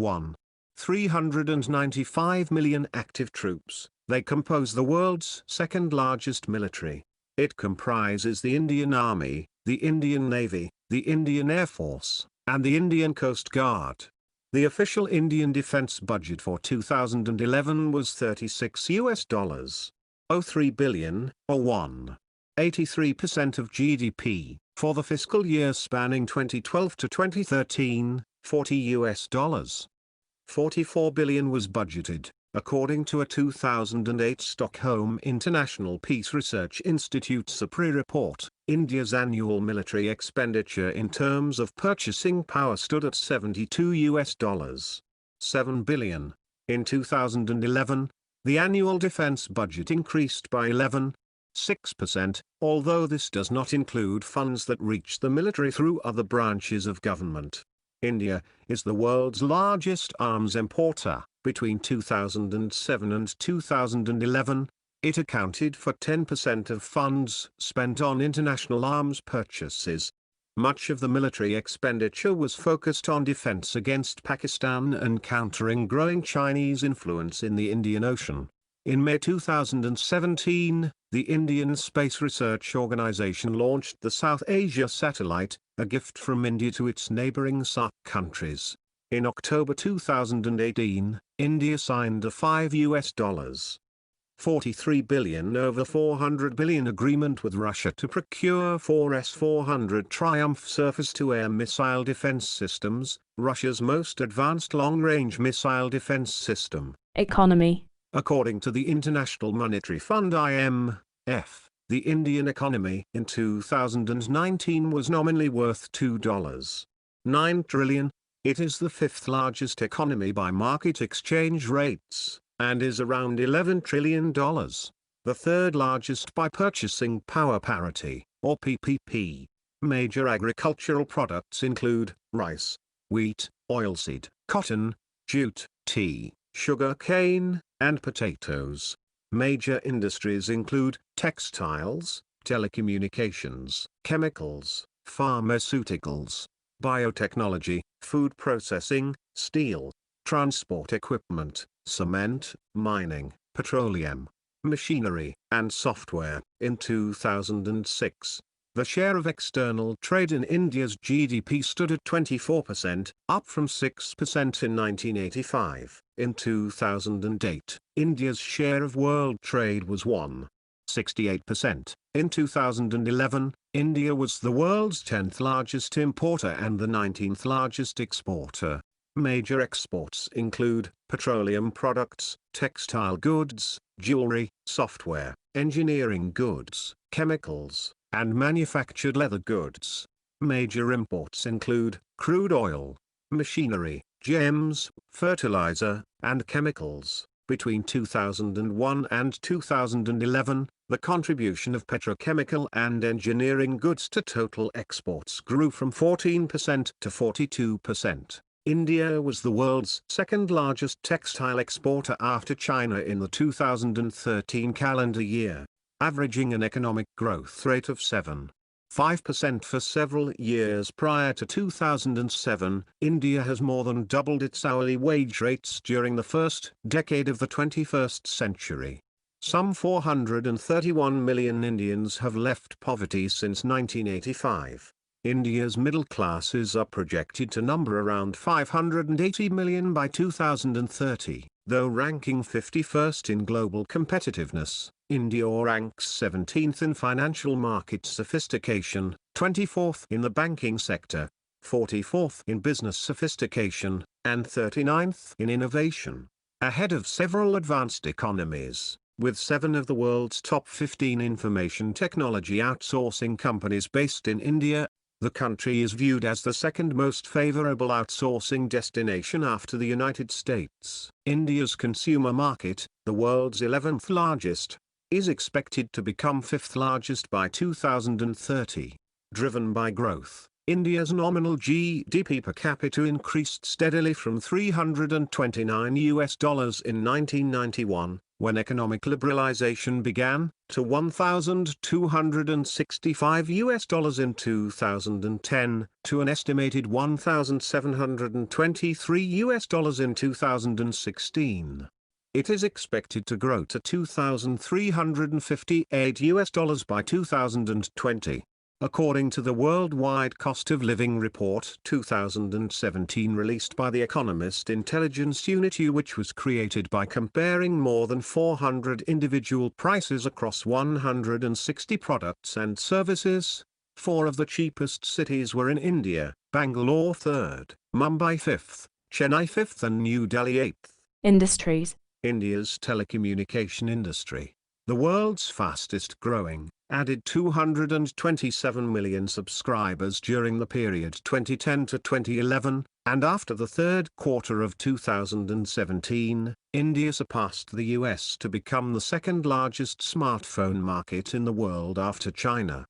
395 million active troops. They compose the world's second-largest military. It comprises the Indian Army, the Indian Navy, the Indian Air Force, and the Indian Coast Guard. The official Indian defense budget for 2011 was $36.03 billion, or 1.83% of GDP. For the fiscal year spanning 2012 to 2013, $44 billion was budgeted, according to a 2008 Stockholm International Peace Research Institute SIPRI report. India's annual military expenditure in terms of purchasing power stood at $72.7 billion. In 2011, the annual defense budget increased by 11.6%, although this does not include funds that reach the military through other branches of government. India is the world's largest arms importer. Between 2007 and 2011, it accounted for 10% of funds spent on international arms purchases. Much of the military expenditure was focused on defense against Pakistan and countering growing Chinese influence in the Indian Ocean. In May 2017, the Indian Space Research Organization launched the South Asia satellite, a gift from India to its neighboring SAARC countries. In October 2018, India signed a $43 billion over $400 billion agreement with Russia to procure four S-400 Triumph surface-to-air missile defense systems, Russia's most advanced long-range missile defense system. Economy. According to the International Monetary Fund (IMF), the Indian economy in 2019 was nominally worth $2.9 trillion. It is the fifth largest economy by market exchange rates, and is around $11 trillion. The third largest by purchasing power parity, or PPP. Major agricultural products include rice, wheat, oilseed, cotton, jute, tea, sugar cane, and potatoes. Major industries include textiles, telecommunications, chemicals, pharmaceuticals, biotechnology, food processing, steel, transport equipment, cement, mining, petroleum, machinery, and software. In 2006, the share of external trade in India's GDP stood at 24%, up from 6% in 1985. In 2008, India's share of world trade was 1.68%. In 2011, India was the world's 10th largest importer and the 19th largest exporter. Major exports include petroleum products, textile goods, jewelry, software, engineering goods, chemicals, and manufactured leather goods. Major imports include crude oil, machinery, gems, fertilizer, and chemicals. Between 2001 and 2011, the contribution of petrochemical and engineering goods to total exports grew from 14% to 42%. India was the world's second largest textile exporter after China in the 2013 calendar year, averaging an economic growth rate of 7.5% for several years prior to 2007. India has more than doubled its hourly wage rates during the first decade of the 21st century. Some 431 million Indians have left poverty since 1985. India's middle classes are projected to number around 580 million by 2030. Though ranking 51st in global competitiveness, India ranks 17th in financial market sophistication, 24th in the banking sector, 44th in business sophistication, and 39th in innovation, ahead of several advanced economies. With 7 of the world's top 15 information technology outsourcing companies based in India, the country is viewed as the second most favorable outsourcing destination after the United States. India's consumer market, the world's 11th largest, is expected to become 5th largest by 2030. Driven by growth, India's nominal GDP per capita increased steadily from $329 in 1991, when economic liberalization began, to $1,265 in 2010, to an estimated $1,723 in 2016. It is expected to grow to $2,358 by 2020. According to the Worldwide Cost of Living Report 2017 released by the Economist Intelligence Unit, which was created by comparing more than 400 individual prices across 160 products and services, 4 of the cheapest cities were in India: Bangalore 3rd, Mumbai 5th, Chennai 5th and New Delhi 8th. Industries. India's telecommunication industry, the world's fastest growing, added 227 million subscribers during the period 2010 to 2011, and after the third quarter of 2017, India surpassed the US to become the second largest smartphone market in the world after China.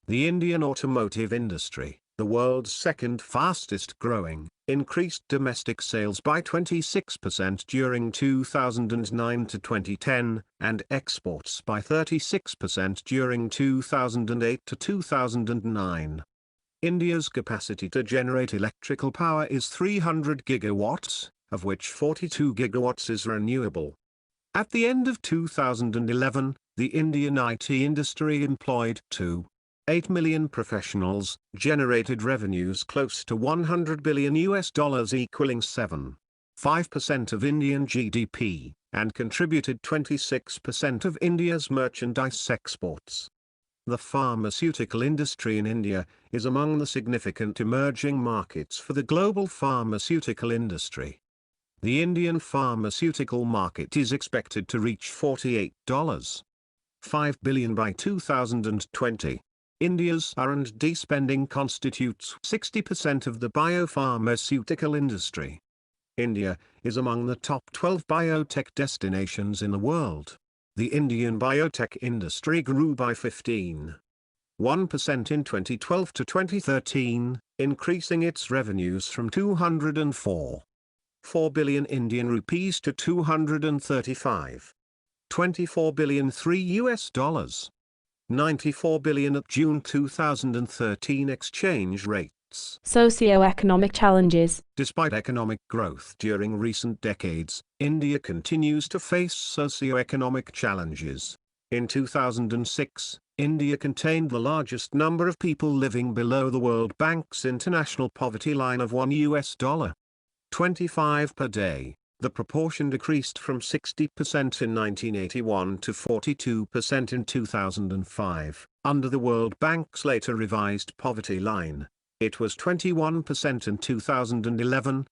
The Indian automotive industry, the world's second fastest growing, increased domestic sales by 26% during 2009 to 2010, and exports by 36% during 2008 to 2009. India's capacity to generate electrical power is 300 gigawatts, of which 42 gigawatts is renewable. At the end of 2011, the Indian IT industry employed 2.8 million professionals, generated revenues close to $100 billion equaling 7.5% of Indian GDP, and contributed 26% of India's merchandise exports. The pharmaceutical industry in India is among the significant emerging markets for the global pharmaceutical industry. The Indian pharmaceutical market is expected to reach $48.5 billion by 2020. India's R&D spending constitutes 60% of the biopharmaceutical industry. India is among the top 12 biotech destinations in the world. The Indian biotech industry grew by 15.1% in 2012 to 2013, increasing its revenues from 204.4 billion Indian rupees to 235.24 billion US dollars. 94 billion at June 2013 exchange rates. Socio-economic challenges. Despite economic growth during recent decades, India continues to face socio-economic challenges. In 2006, India contained the largest number of people living below the World Bank's international poverty line of $1.25 per day. The proportion decreased from 60% in 1981 to 42% in 2005. Under the World Bank's later revised poverty line, it was 21% in 2011.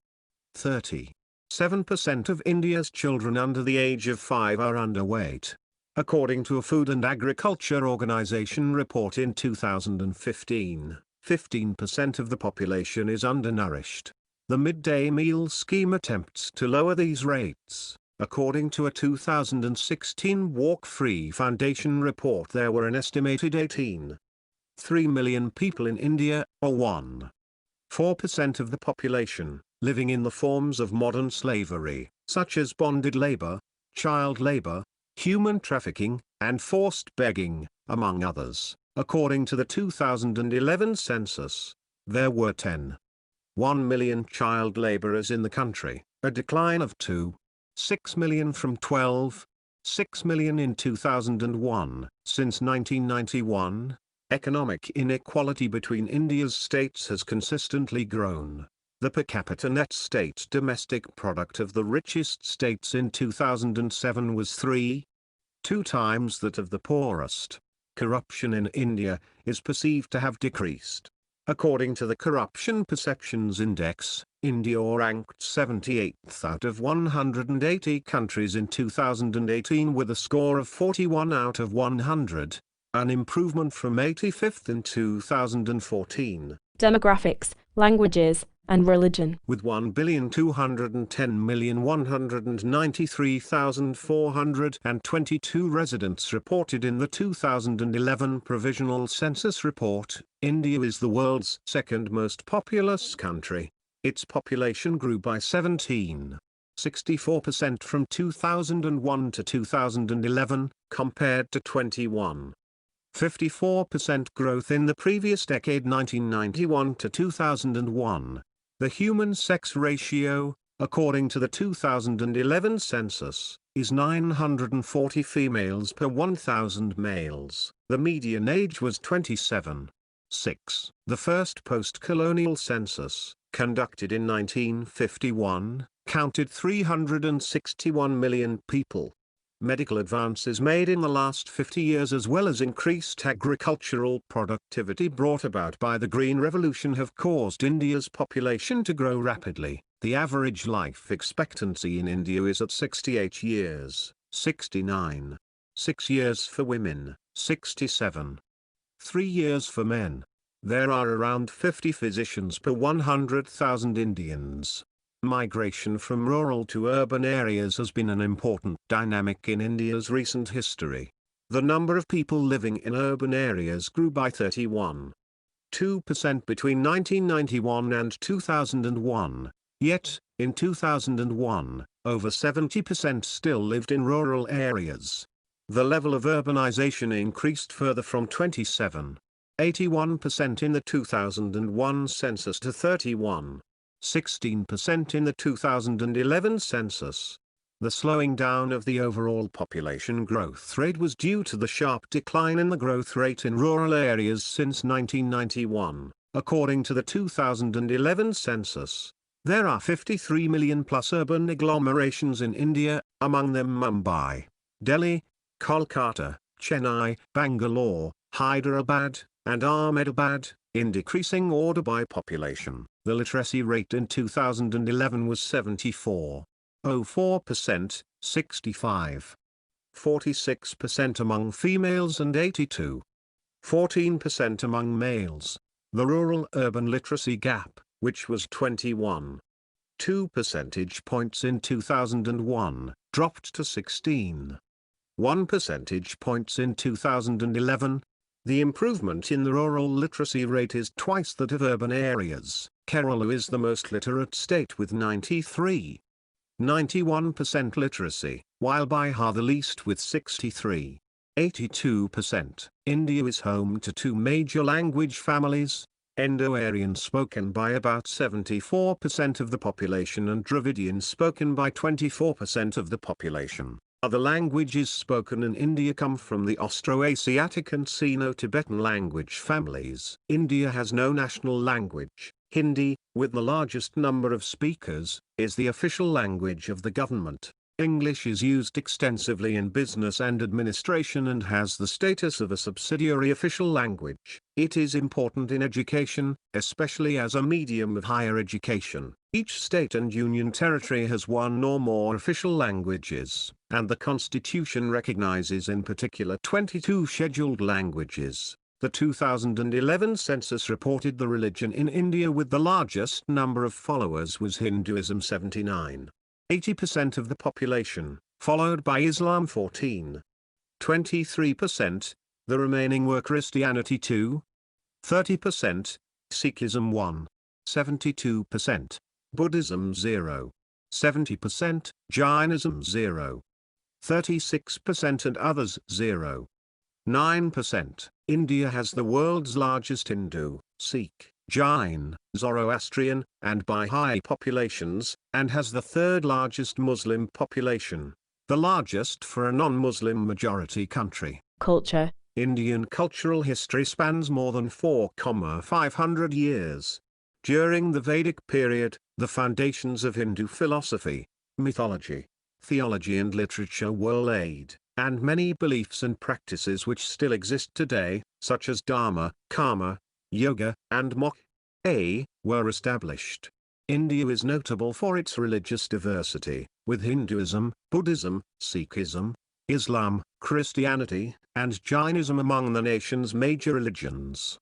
37% of India's children under the age of 5 are underweight, according to a Food and Agriculture Organization report in 2015. 15% of the population is undernourished. The midday meal scheme attempts to lower these rates. According to a 2016 Walk Free Foundation report, there were an estimated 18.3 million people in India, or 1.4% of the population, living in the forms of modern slavery, such as bonded labor, child labor, human trafficking, and forced begging, among others. According to the 2011 census, there were 10.1 million child laborers in the country, a decline of 2.6 million from 12.6 million in 2001. Since 1991, economic inequality between India's states has consistently grown. The per capita net state domestic product of the richest states in 2007 was 3.2 times that of the poorest. Corruption in India is perceived to have decreased. According to the Corruption Perceptions Index, India ranked 78th out of 180 countries in 2018 with a score of 41 out of 100, an improvement from 85th in 2014. Demographics, languages, and religion. With 1,210,193,422 residents reported in the 2011 Provisional Census Report, India is the world's second most populous country. Its population grew by 17.64% from 2001 to 2011, compared to 21.54% growth in the previous decade 1991 to 2001. The human sex ratio, according to the 2011 census, is 940 females per 1,000 males. The median age was 27.6. The first post-colonial census, conducted in 1951, counted 361 million people. Medical advances made in the last 50 years as well as increased agricultural productivity brought about by the Green Revolution have caused India's population to grow rapidly. The average life expectancy in India is at 68 years, 69. 6 years for women, 67. 3 years for men. There are around 50 physicians per 100,000 Indians. Migration from rural to urban areas has been an important dynamic in India's recent history. The number of people living in urban areas grew by 31.2% between 1991 and 2001. Yet, in 2001, over 70% still lived in rural areas. The level of urbanization increased further from 27. 81% in the 2001 census to 16% in the 2011 census. The slowing down of the overall population growth rate was due to the sharp decline in the growth rate in rural areas since 1991, according to the 2011 census. There are 53 million plus urban agglomerations in India, among them Mumbai, Delhi, Kolkata, Chennai, Bangalore, Hyderabad, and Ahmedabad, in decreasing order by population. The literacy rate in 2011 was 74.04%, 65.46% among females and 82.14% among males. The rural-urban literacy gap, which was 21.2 percentage points in 2001, dropped to 16.1 percentage points in 2011. The improvement in the rural literacy rate is twice that of urban areas. Kerala is the most literate state with 93.91% literacy, while Bihar the least with 63.82%. India is home to two major language families, Indo-Aryan spoken by about 74% of the population and Dravidian spoken by 24% of the population. Other languages spoken in India come from the Austroasiatic and Sino-Tibetan language families. India has no national language. Hindi, with the largest number of speakers, is the official language of the government. English is used extensively in business and administration and has the status of a subsidiary official language. It is important in education, especially as a medium of higher education. Each state and union territory has one or more official languages, and the Constitution recognizes in particular 22 scheduled languages. The 2011 census reported the religion in India with the largest number of followers was Hinduism 79.80% of the population, followed by Islam 14.23%, the remaining were Christianity 2.30%, Sikhism 1.72%, Buddhism 0.70%, Jainism 0.36% and others 0.9%. India has the world's largest Hindu, Sikh, Jain, Zoroastrian, and Baha'i populations, and has the third largest Muslim population, the largest for a non-Muslim majority country. Culture. Indian cultural history spans more than 4,500 years. During the Vedic period, the foundations of Hindu philosophy, mythology, theology and literature were laid, and many beliefs and practices which still exist today, such as Dharma, Karma, Yoga, and Moksha, were established. India is notable for its religious diversity, with Hinduism, Buddhism, Sikhism, Islam, Christianity, and Jainism among the nation's major religions.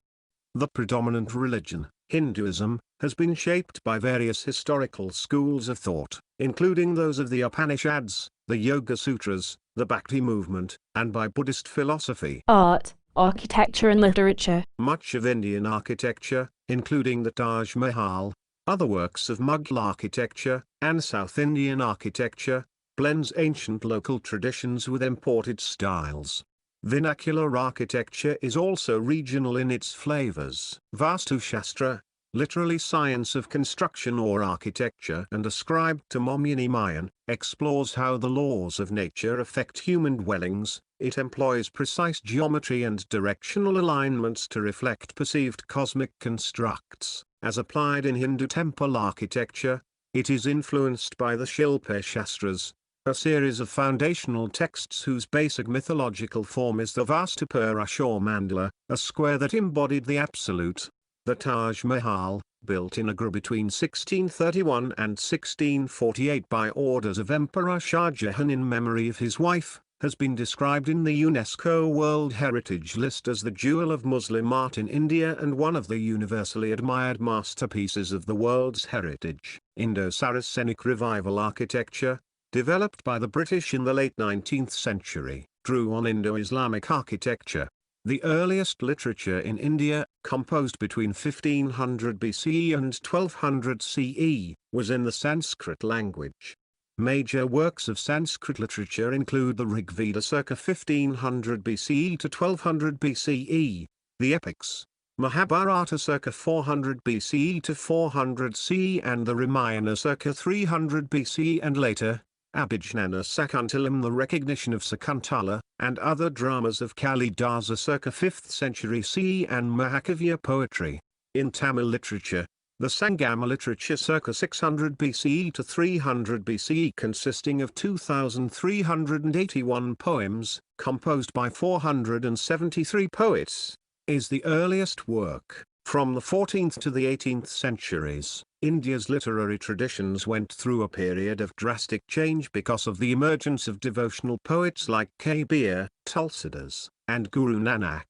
The predominant religion, Hinduism, has been shaped by various historical schools of thought, including those of the Upanishads, the Yoga Sutras, the Bhakti movement, and by Buddhist philosophy. Art, architecture and literature. Much of Indian architecture, including the Taj Mahal, other works of Mughal architecture, and South Indian architecture, blends ancient local traditions with imported styles. Vernacular architecture is also regional in its flavors. Vastu Shastra, literally science of construction or architecture and ascribed to Momini Mayan, explores how the laws of nature affect human dwellings. It employs precise geometry and directional alignments to reflect perceived cosmic constructs. As applied in Hindu temple architecture, it is influenced by the Shilpa Shastras, a series of foundational texts whose basic mythological form is the Vastupurash or mandala, a square that embodied the Absolute. The Taj Mahal, built in Agra between 1631 and 1648 by orders of Emperor Shah Jahan in memory of his wife, has been described in the UNESCO World Heritage List as the jewel of Muslim art in India and one of the universally admired masterpieces of the world's heritage. Indo-Saracenic Revival architecture, developed by the British in the late 19th century, drew on Indo-Islamic architecture. The earliest literature in India, composed between 1500 BCE and 1200 CE, was in the Sanskrit language. Major works of Sanskrit literature include the Rig Veda circa 1500 BCE to 1200 BCE, The epics, Mahabharata circa 400 BCE to 400 CE and the Ramayana circa 300 BCE and later, Abhijnana Sakuntalam, the recognition of Sakuntala, and other dramas of Kalidasa circa 5th century CE and Mahakavya poetry. In Tamil literature, the Sangama literature circa 600 BCE to 300 BCE consisting of 2,381 poems, composed by 473 poets, is the earliest work. From the 14th to the 18th centuries, India's literary traditions went through a period of drastic change because of the emergence of devotional poets like Kabir, Tulsidas, and Guru Nanak.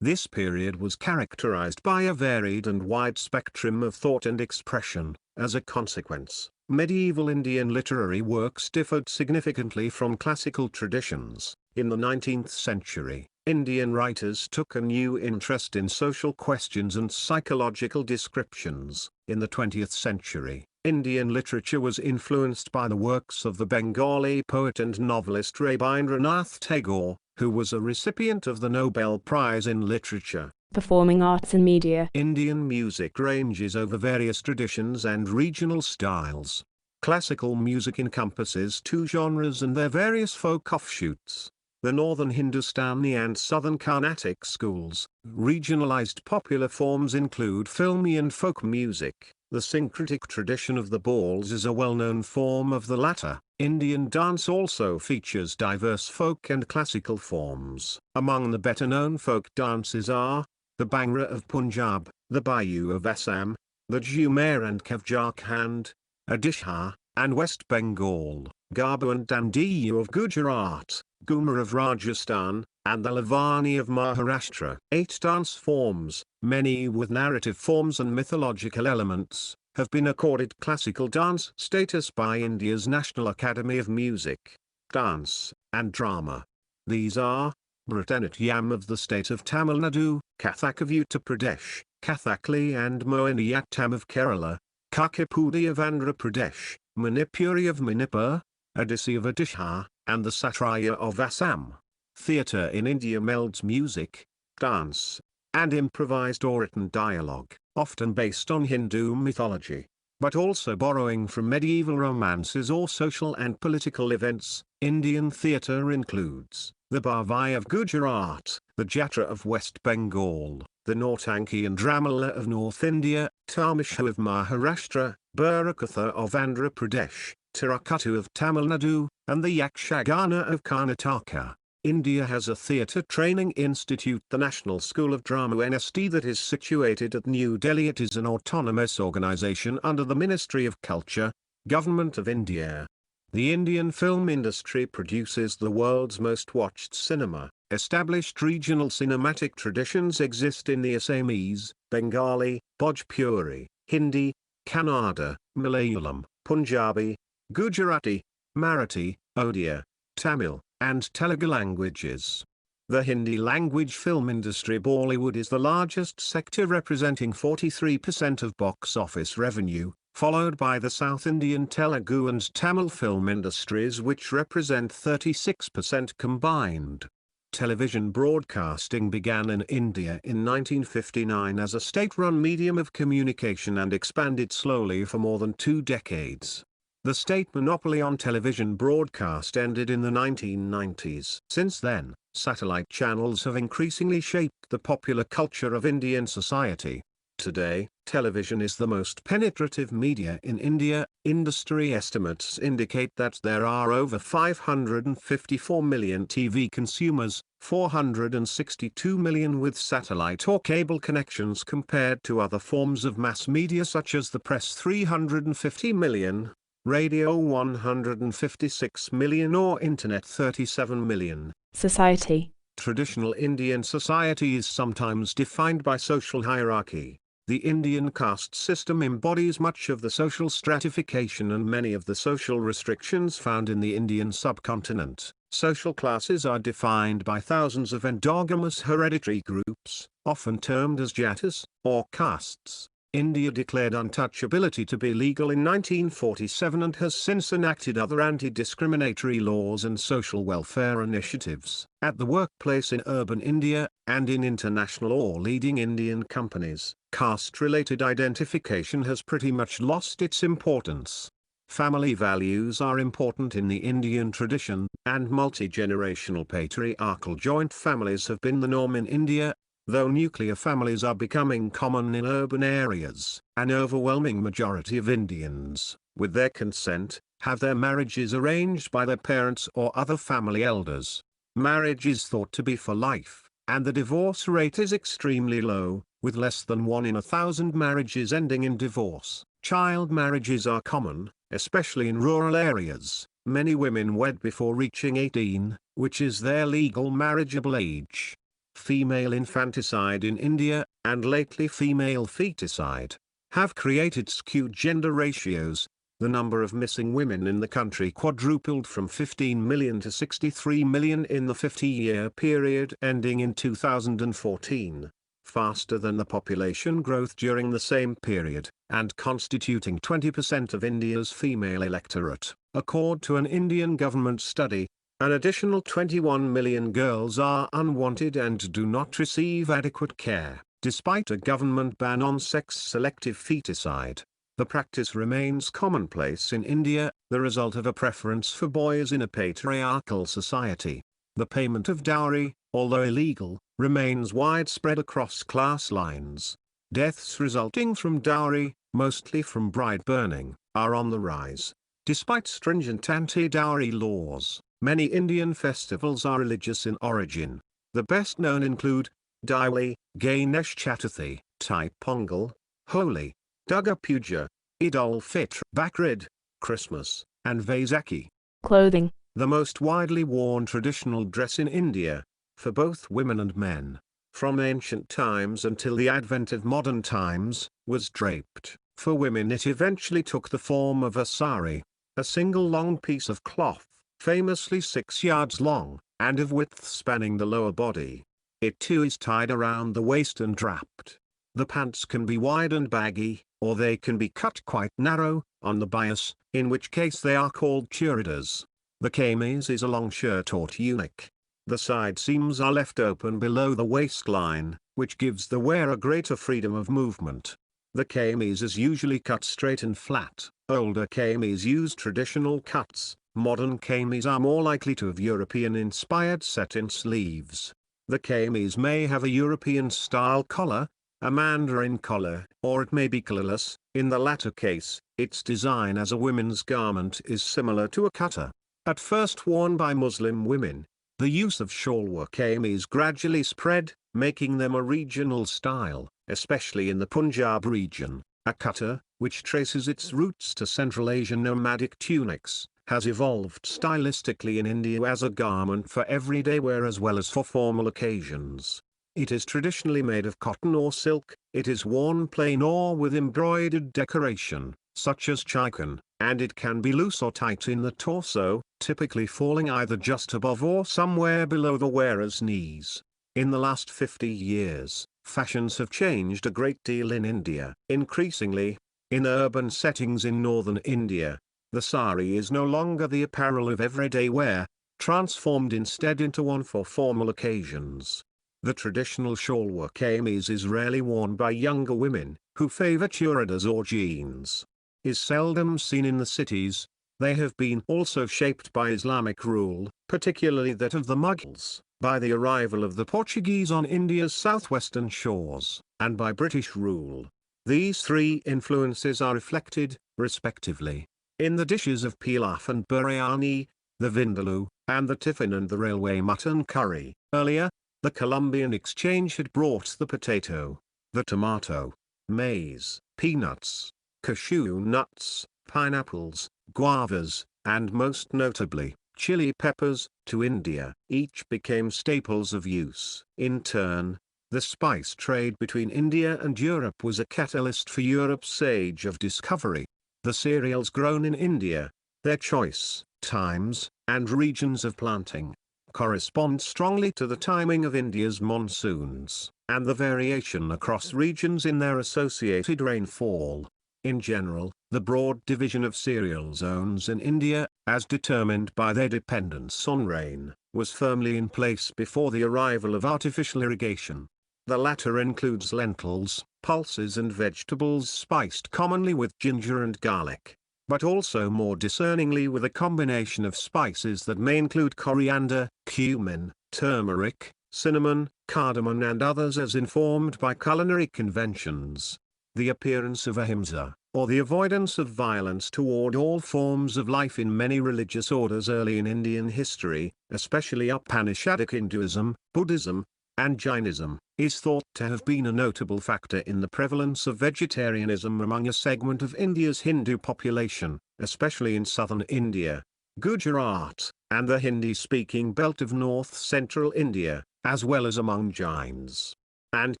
This period was characterized by a varied and wide spectrum of thought and expression. As a consequence, medieval Indian literary works differed significantly from classical traditions. In the 19th century, Indian writers took a new interest in social questions and psychological descriptions. In the 20th century, Indian literature was influenced by the works of the Bengali poet and novelist Rabindranath Tagore, who was a recipient of the Nobel Prize in Literature. Performing arts and media. Indian music ranges over various traditions and regional styles. Classical music encompasses two genres and their various folk offshoots: the northern Hindustani and southern Carnatic schools. Regionalized popular forms include filmy and folk music. The syncretic tradition of the Bauls is a well-known form of the latter. Indian dance also features diverse folk and classical forms. Among the better-known folk dances are the Bhangra of Punjab, the Bayu of Assam, the Jhumar and Kev Jharkhand, Odisha, and West Bengal, Garba and Dandiyu of Gujarat, Ghumar of Rajasthan, and the Lavani of Maharashtra. 8 dance forms, many with narrative forms and mythological elements, have been accorded classical dance status by India's National Academy of Music, Dance, and Drama. These are Bharatanatyam of the state of Tamil Nadu, Kathak of Uttar Pradesh, Kathakali and Mohiniyattam of Kerala, Kakipudi of Andhra Pradesh, Manipuri of Manipur, Odissi of Odisha, and the Satraya of Assam. Theatre in India melds music, dance, and improvised or written dialogue, often based on Hindu mythology, but also borrowing from medieval romances or social and political events. Indian theatre includes the Bhavai of Gujarat, the Jatra of West Bengal, the Nautanki and Ramala of North India, Tamasha of Maharashtra, Burakatha of Andhra Pradesh, Tirukkuttu of Tamil Nadu, and the Yakshagana of Karnataka. India has a theatre training institute, the National School of Drama NSD, that is situated at New Delhi. It is an autonomous organisation under the Ministry of Culture, Government of India. The Indian film industry produces the world's most watched cinema. Established regional cinematic traditions exist in the Assamese, Bengali, Bhojpuri, Hindi, Kannada, Malayalam, Punjabi, Gujarati, Marathi, Odia, Tamil, and Telugu languages. The Hindi language film industry, Bollywood, is the largest sector, representing 43% of box office revenue, followed by the South Indian Telugu and Tamil film industries, which represent 36% combined. Television broadcasting began in India in 1959 as a state-run medium of communication and expanded slowly for more than 2 decades. The state monopoly on television broadcast ended in the 1990s. Since then, satellite channels have increasingly shaped the popular culture of Indian society. Today, television is the most penetrative media in India. Industry estimates indicate that there are over 554 million TV consumers, 462 million with satellite or cable connections, compared to other forms of mass media such as the press, 350 million, radio 156 million, or internet 37 million. Society. Traditional Indian society is sometimes defined by social hierarchy. The Indian caste system embodies much of the social stratification and many of the social restrictions found in the Indian subcontinent. Social classes are defined by thousands of endogamous hereditary groups, often termed as jatis, or castes. India declared untouchability to be legal in 1947 and has since enacted other anti-discriminatory laws and social welfare initiatives at the workplace in urban India, and in international or leading Indian companies. Caste-related identification has pretty much lost its importance. Family values are important in the Indian tradition, and multi-generational patriarchal joint families have been the norm in India. Though nuclear families are becoming common in urban areas, an overwhelming majority of Indians, with their consent, have their marriages arranged by their parents or other family elders. Marriage is thought to be for life, and the divorce rate is extremely low, with less than 1 in 1,000 marriages ending in divorce. Child marriages are common, especially in rural areas. Many women wed before reaching 18, which is their legal marriageable age. Female infanticide in India, and lately female feticide, have created skewed gender ratios. The number of missing women in the country quadrupled from 15 million to 63 million in the 50-year period ending in 2014, faster than the population growth during the same period, and constituting 20% of India's female electorate. According to an Indian government study, an additional 21 million girls are unwanted and do not receive adequate care. Despite a government ban on sex-selective feticide, the practice remains commonplace in India, the result of a preference for boys in a patriarchal society. The payment of dowry, although illegal, remains widespread across class lines. Deaths resulting from dowry, mostly from bride burning, are on the rise. Despite stringent anti-dowry laws, many Indian festivals are religious in origin. The best known include Diwali, Ganesh Chaturthi, Thai Pongal, Holi, Durga Puja, Eid al-Fitr, Bakrid, Christmas, and Vaisakhi. Clothing. The most widely worn traditional dress in India, for both women and men, from ancient times until the advent of modern times, was draped. For women it eventually took the form of a sari, a single long piece of cloth, famously 6 yards long, and of width spanning the lower body. It too is tied around the waist and wrapped. The pants can be wide and baggy, or they can be cut quite narrow, on the bias, in which case they are called churidas. The kameez is a long shirt or tunic. The side seams are left open below the waistline, which gives the wearer greater freedom of movement. The kameez is usually cut straight and flat. Older kameez use traditional cuts. Modern kameez are more likely to have European-inspired satin sleeves. The kameez may have a European-style collar, a mandarin collar, or it may be collarless. In the latter case, its design as a women's garment is similar to a kutta. At first worn by Muslim women, the use of shalwar kameez gradually spread, making them a regional style, especially in the Punjab region. A kutta, which traces its roots to Central Asian nomadic tunics, has evolved stylistically in India as a garment for everyday wear as well as for formal occasions. It is traditionally made of cotton or silk. It is worn plain or with embroidered decoration, such as chikan, and it can be loose or tight in the torso, typically falling either just above or somewhere below the wearer's knees. In the last 50 years, fashions have changed a great deal in India. Increasingly, in urban settings in northern India, the sari is no longer the apparel of everyday wear, transformed instead into one for formal occasions. The traditional shalwar kameez is rarely worn by younger women, who favor churidas or jeans. Is seldom seen in the cities. They have been also shaped by Islamic rule, particularly that of the Mughals, by the arrival of the Portuguese on India's southwestern shores, and by British rule. These three influences are reflected, respectively, in the dishes of pilaf and biryani, the vindaloo, and the tiffin and the railway mutton curry. Earlier, the Columbian exchange had brought the potato, the tomato, maize, peanuts, cashew nuts, pineapples, guavas, and most notably, chili peppers, to India. Each became staples of use. In turn, the spice trade between India and Europe was a catalyst for Europe's age of discovery. The cereals grown in India, their choice, times, and regions of planting, corresponds strongly to the timing of India's monsoons, and the variation across regions in their associated rainfall. In general, the broad division of cereal zones in India, as determined by their dependence on rain, was firmly in place before the arrival of artificial irrigation. The latter includes lentils, pulses and vegetables spiced commonly with ginger and garlic, but also more discerningly with a combination of spices that may include coriander, cumin, turmeric, cinnamon, cardamom and others as informed by culinary conventions. The appearance of ahimsa, or the avoidance of violence toward all forms of life in many religious orders early in Indian history, especially Upanishadic Hinduism, Buddhism, and Jainism, is thought to have been a notable factor in the prevalence of vegetarianism among a segment of India's Hindu population, especially in southern India, Gujarat, and the Hindi-speaking belt of north-central India, as well as among Jains, and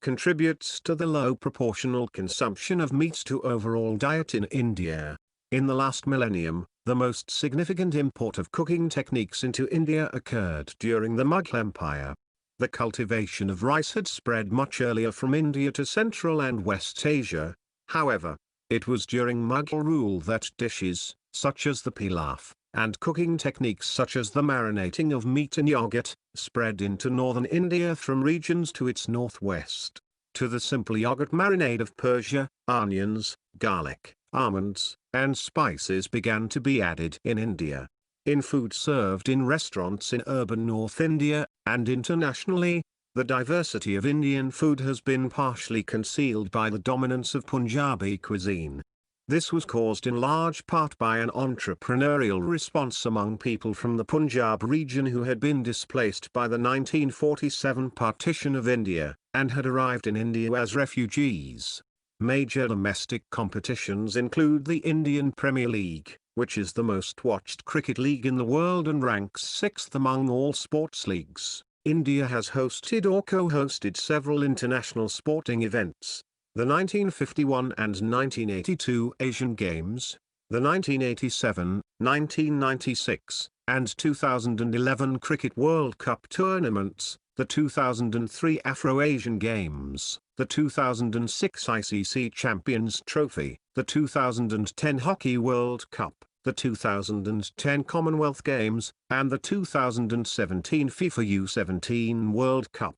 contributes to the low proportional consumption of meat to overall diet in India. In the last millennium, the most significant import of cooking techniques into India occurred during the Mughal Empire. The cultivation of rice had spread much earlier from India to Central and West Asia. However, it was during Mughal rule that dishes, such as the pilaf, and cooking techniques such as the marinating of meat in yogurt, spread into northern India from regions to its northwest. To the simple yogurt marinade of Persia, onions, garlic, almonds, and spices began to be added in India. In food served in restaurants in urban North India, and internationally, the diversity of Indian food has been partially concealed by the dominance of Punjabi cuisine. This was caused in large part by an entrepreneurial response among people from the Punjab region who had been displaced by the 1947 partition of India, and had arrived in India as refugees. Major domestic competitions include the Indian Premier League, which is the most watched cricket league in the world and ranks 6th among all sports leagues. India has hosted or co-hosted several international sporting events: the 1951 and 1982 Asian Games, the 1987, 1996, and 2011 Cricket World Cup tournaments, the 2003 Afro-Asian Games, the 2006 ICC Champions Trophy, the 2010 Hockey World Cup, the 2010 Commonwealth Games, and the 2017 FIFA U17 World Cup.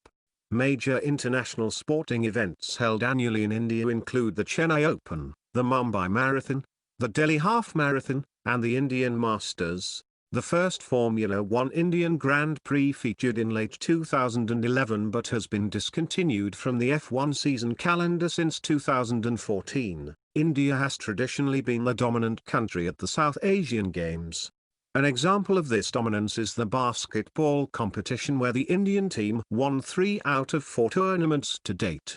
Major international sporting events held annually in India include the Chennai Open, the Mumbai Marathon, the Delhi Half Marathon, and the Indian Masters. The first Formula One Indian Grand Prix featured in late 2011 but has been discontinued from the F1 season calendar since 2014. India has traditionally been the dominant country at the South Asian Games. An example of this dominance is the basketball competition where the Indian team won 3 out of 4 tournaments to date.